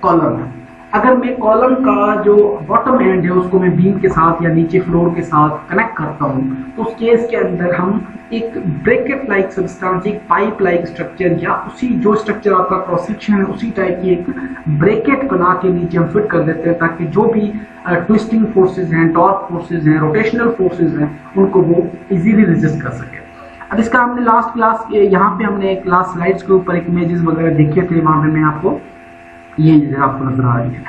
कॉलम है. अगर मैं कॉलम का जो बॉटम एंड है उसको मैं बीम के साथ या नीचे फ्लोर के साथ कनेक्ट करता हूँ, तो उस केस के अंदर हम एक ब्रैकेट लाइक सब्सटेंस, एक पाइप लाइक स्ट्रक्चर या उसी जो स्ट्रक्चर आपका क्रॉस सेक्शन है उसी टाइप की एक ब्रैकेट बना के नीचे हम फिट कर देते हैं ताकि जो भी ट्विस्टिंग फोर्सेज हैं, टॉर्क फोर्सेज हैं, रोटेशनल फोर्सेज हैं, उनको वो इजीली रेजिस्ट कर सके. अब इसका हमने लास्ट क्लास यहाँ पे हमने एक लास्ट स्लाइड्स के ऊपर एक इमेजेस वगैरह देखे थे, वहां पे मैं आपको ये आपको नजर आ रही है.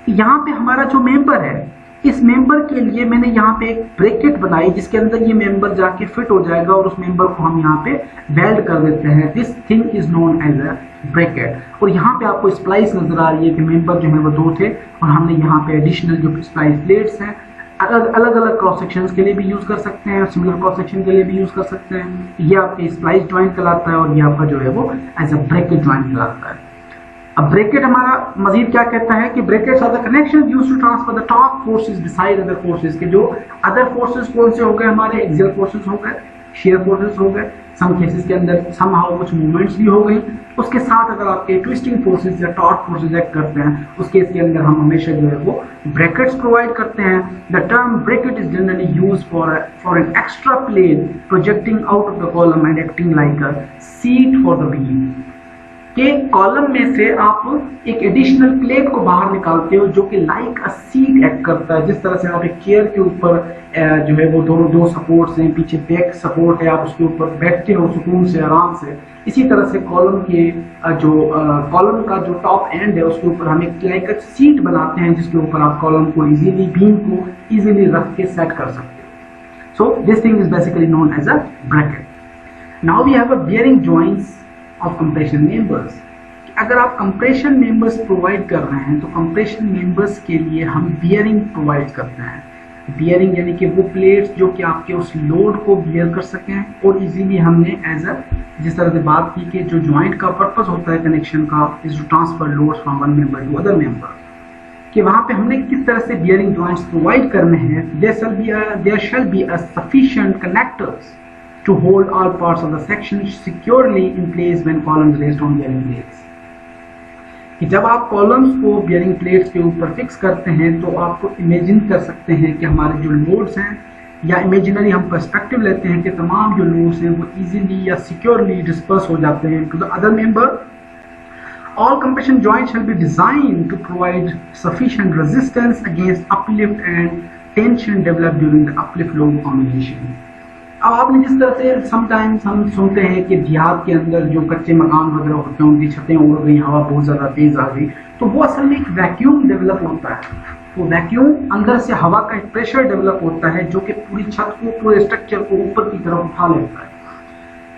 यहाँ पे हमारा जो मेंबर है, इस मेंबर के लिए मैंने यहाँ पे एक ब्रैकेट बनाई जिसके अंदर ये मेंबर जाके फिट हो जाएगा और उस मेंबर को हम यहाँ पे वेल्ड कर देते हैं. This thing is known as a bracket. और यहाँ पे आपको स्प्लाइस नजर आ रही है कि मेंबर जो है वो दो थे और हमने यहाँ पे एडिशनल जो स्प्लाइस प्लेट्स हैं अलग अलग क्रॉस सेक्शंस के लिए भी यूज कर सकते हैं, सिमिलर क्रॉस सेक्शन के लिए भी यूज कर सकते हैं. ये आपके स्प्लाइस ज्वाइंट कहलाता है और ये आपका जो है वो एज अ ब्रैकेट ज्वाइंट कहलाता है. अब ब्रैकेट हमारा मजीद क्या कहता है कि brackets are the connection used to transfer the torque forces beside other forces, के जो अदर फोर्सेस कौन से हो गए हमारे, एक्सियल फोर्सेस हो गए, शेयर फोर्सेस हो गए, सम केसेस के अंदर समहाउ कुछ मूवमेंट्स भी हो गई, उसके साथ अगर आपके ट्विस्टिंग फोर्सेस या टॉर्क फोर्सेस एक्ट करते हैं उस केस के अंदर हम हमेशा जो है वो ब्रैकेट्स प्रोवाइड करते हैं। The term bracket is generally used for an extra plane projecting out of the column and acting like a seat for the beam, के कॉलम में से आप एक एडिशनल प्लेट को बाहर निकालते हो जो कि लाइक अ सीट एक्ट करता है। जिस तरह से आप एक चेयर के ऊपर जो है वो दोनों दो सपोर्ट्स हैं, पीछे बैक सपोर्ट है, आप उसके ऊपर बैठते हो सुकून से आराम से, इसी तरह से कॉलम के जो कॉलम का जो टॉप एंड है उसके ऊपर हम एक लाइक अ सीट बनाते हैं जिसके ऊपर आप कॉलम को इजीली, बीम को इजीली रख के सेट कर सकते हो। So this thing is basically known as a bracket. Now we have a bearing joints of compression members. अगर आप कंप्रेशन मेंबर्स प्रोवाइड कर रहे हैं तो कंप्रेशन मेंबर्स के लिए हम बियरिंग प्रोवाइड करते हैं। बियरिंग यानी कि वो प्लेट्स जो कि आपके उस लोड को बियर कर सकें, और इजीली हमने एज अ जिस तरह से बात की कि जो जॉइंट का पर्पस होता है कनेक्शन का is to transfer loads from one member to other member, कि वहां पे हमने किस तरह से बियरिंग जॉइंट्स प्रोवाइड करने हैं। There shall be a sufficient connectors to hold all parts of the section securely in place when columns raised on bearing plates। कि जब आप कॉलम्स को बियरिंग प्लेट्स के ऊपर फिक्स करते हैं तो आपको इमेजिन कर सकते हैं कि हमारे जो लोड्स हैं, या इमेजिनरी हम पर्सपेक्टिव लेते हैं कि तमाम जो लोड्स हैं वो इजीली या सिक्योरली डिस्पर्स हो जाते हैं to the other member. All compression joints shall be designed to provide sufficient resistance against uplift and tension developed during the uplift load combination। अब आपने जिस तरह से समटाइम्स हम सुनते हैं कि देहात के अंदर जो कच्चे मकान वगैरह होते हैं उनकी छतें उड़ गई, हवा बहुत ज़्यादा तेज आ गई, तो वो असल में एक वैक्यूम डेवलप होता है। वो वैक्यूम अंदर से हवा का एक प्रेशर डेवलप होता है जो कि पूरी छत को, पूरे स्ट्रक्चर को ऊपर की तरफ उठा लेता है।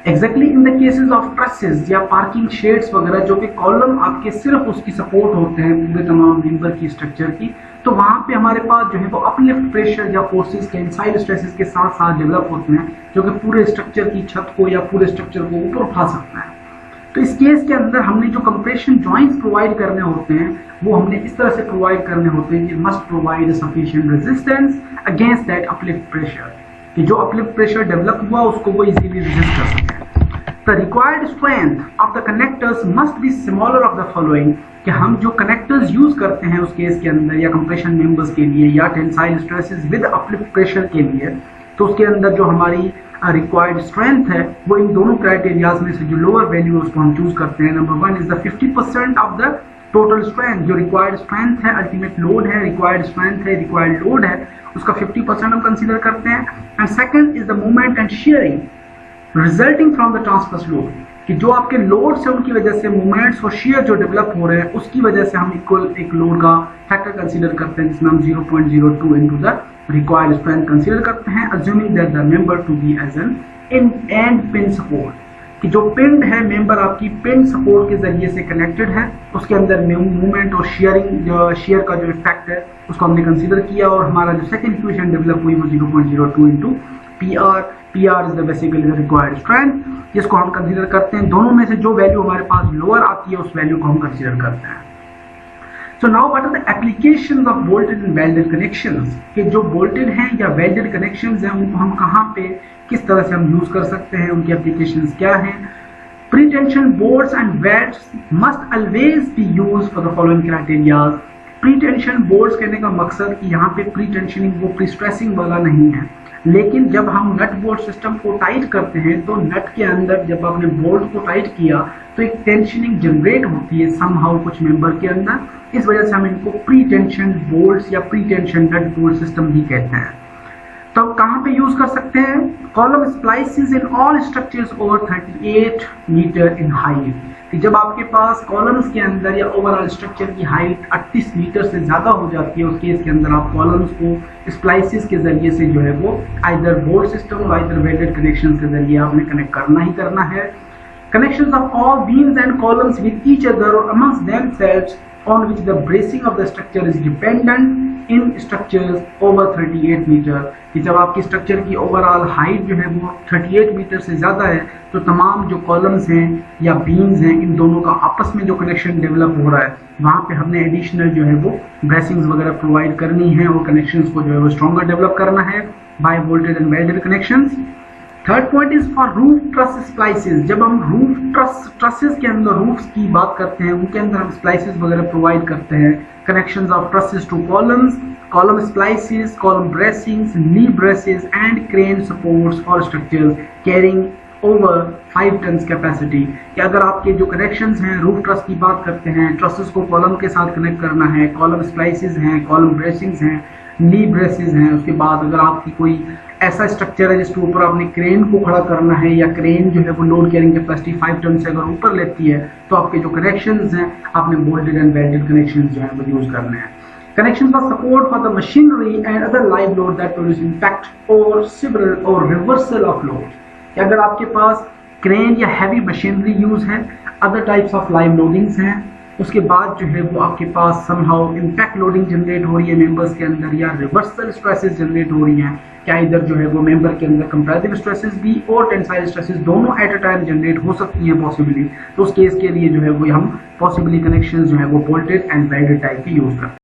Exactly in the cases of trusses या पार्किंग शेड्स वगैरह जो कि कॉलम आपके सिर्फ उसकी सपोर्ट होते हैं पूरे तमाम मेंबर की स्ट्रक्चर की, तो वहां पे हमारे पास जो है वो अपलिफ्ट प्रेशर या फोर्सेस के इंसाइड स्ट्रेसेस के साथ साथ डेवलप होते हैं जो कि पूरे स्ट्रक्चर की छत को या पूरे स्ट्रक्चर को ऊपर उठा सकता है। तो इस केस के अंदर हमने जो कंप्रेशन जॉइंट्स प्रोवाइड करने होते हैं वो हमने इस तरह से प्रोवाइड करने होते हैं कि must provide sufficient resistance against that uplift pressure, कि जो अपलिफ्ट प्रेशर डेवलप हुआ उसको वो इजीली रेजिस्ट कर सके। The required strength of the connectors must be smaller of the following, कि हम जो कनेक्टर्स यूज करते हैं उस केस के अंदर या कंप्रेशन मेंबर्स के लिए या tensile stresses with uplift pressure के लिए, तो उसके अंदर जो हमारी रिक्वायर्ड स्ट्रेंथ है वो इन दोनों क्राइटेरियाज में से जो लोअर वैल्यू उसको हम चूज करते हैं। Number 1 is the 50% of the total strength, जो रिक्वायर्ड स्ट्रेंथ है, अल्टीमेट लोड है, रिक्वायर्ड स्ट्रेंथ है, रिक्वायर्ड लोड है, उसका 50% हम कंसीडर करते हैं। And second is the movement and sharing resulting from the transverse load, कि जो आपके लोड से उनकी वजह से मूवमेंट्स और शेयर जो डेवलप हो रहे हैं उसकी वजह से हम इक्वल एक लोड का फैक्टर कंसीडर करते हैं जिसमें हम 0.02 into the required strength consider करते हैं, assuming that the member to be as an end pin support, कि जो पिंड है मेंबर आपकी पिन सपोर्ट के जरिए से कनेक्टेड है, उसके अंदर मूवमेंट और शेयरिंग जो शेयर का जो इफेक्ट है उसको हमने कंसीडर किया, और हमारा जो सेकंड इक्वेशन डेवलप हुई वो 0.02 into PR is the basically the required strength, जिसको हम कंसीडर करते हैं। दोनों में से जो वैल्यू हमारे पास लोअर आती है उस वैल्यू को हम कंसीडर करते हैं। So now what are the applications of bolted and welded connections, कि जो बोल्टेड हैं या वेल्डेड कनेक्शंस हैं उनको हम कहाँ पे किस तरह से हम यूज कर सकते हैं, उनकी एप्लीकेशंस क्या हैं। Pretension bolts and welds must always be used for the following criterias. Pretension bolts कहने का मकसद कि यहाँ पे प्री टेंशनिंग वो प्री स्ट्रेसिंग वाला नहीं है, लेकिन जब हम नट बोल्ट सिस्टम को टाइट करते हैं तो नट के अंदर जब आपने बोल्ट को टाइट किया तो एक टेंशनिंग जनरेट होती है समहाउ कुछ मेंबर के अंदर, इस वजह से हम इनको प्री टेंशन बोल्ट्स या pretension nut bolt system भी कहते हैं। तो कहाँ पे यूज कर सकते हैं? Column splices in all structures over 38 metre in height, कि जब आपके पास कॉलम्स के अंदर या ओवरऑल स्ट्रक्चर की हाइट 38 मीटर से ज्यादा हो जाती है उस केस के अंदर आप कॉलम्स को स्प्लाइसेस के जरिए से जो है वो आइदर बोल्ट सिस्टम और आइदर वेल्डेड कनेक्शन के जरिए आपने कनेक्ट करना ही करना है। Connections of all beams and columns with each other or amongst themselves on which the bracing of the structure is dependent in structures over 38 metre, कि जब आपकी स्ट्रक्चर की ओवरऑल हाइट जो है वो 38 मीटर से ज़्यादा है तो तमाम जो कॉलम्स हैं या बीम्स हैं इन दोनों का आपस में जो कनेक्शन डेवलप हो रहा है वहाँ पे हमने एडिशनल जो है वो ब्रेसिंग्स वगैरह प्रोवाइड करनी है और कनेक्शंस को जो है वो स्ट्रॉन्गर डेवलप करना है by voltage and welded connections. Third point is for roof truss splices. जब हम रूफ ट्रसेस के अंदर रूफ्स की बात करते हैं उनके अंदर हम स्प्लाइसेस वगैरह प्रोवाइड करते हैं। Connections of trusses to columns, column splices, column bracings, knee braces and crane supports for structures carrying over 5 tons capacity. कि अगर आपके जो कनेक्शंस हैं रूफ ट्रस की बात करते हैं, ट्रसेस को कॉलम के साथ कनेक्ट करना है, कॉलम स्प्लाइसेस हैं, कॉलम ब्रेसिंग्स हैं, नी ब्रेसेस हैं, उसके बाद अगर आपकी कोई ऐसा स्ट्रक्चर है जिसके ऊपर आपने क्रेन को खड़ा करना है या क्रेन जो है वो लोड कैरिंग कैपेसिटी 5 टन से अगर ऊपर लेती है तो आपके जो कनेक्शंस हैं आपने बोल्टेड एंड वेल्डेड कनेक्शंस जो है वो यूज करने हैं। Connection for support for the machinery and other live load that produce impact और सिवरल और रिवर्सल ऑफ लोड। अगर आपके पास क्रेन या हैवी मशीनरी यूज है, other types of live loadings हैं, उसके बाद जो है वो आपके पास समहाउ इम्पैक्ट लोडिंग जनरेट हो रही है मेंबर्स के अंदर या रिवर्सल स्ट्रेसेस जनरेट हो रही हैं, क्या इधर जो है वो मेंबर के अंदर कंप्रेसिव स्ट्रेसेस भी और टेंसाइल स्ट्रेसेस दोनों एट अ टाइम जनरेट हो सकती हैं पॉसिबली, तो उस केस के लिए जो है वो हम पॉसिबली कनेक्शंस जो है वो बोल्टेड एंड वेल्डेड टाइप के यूज करते हैं।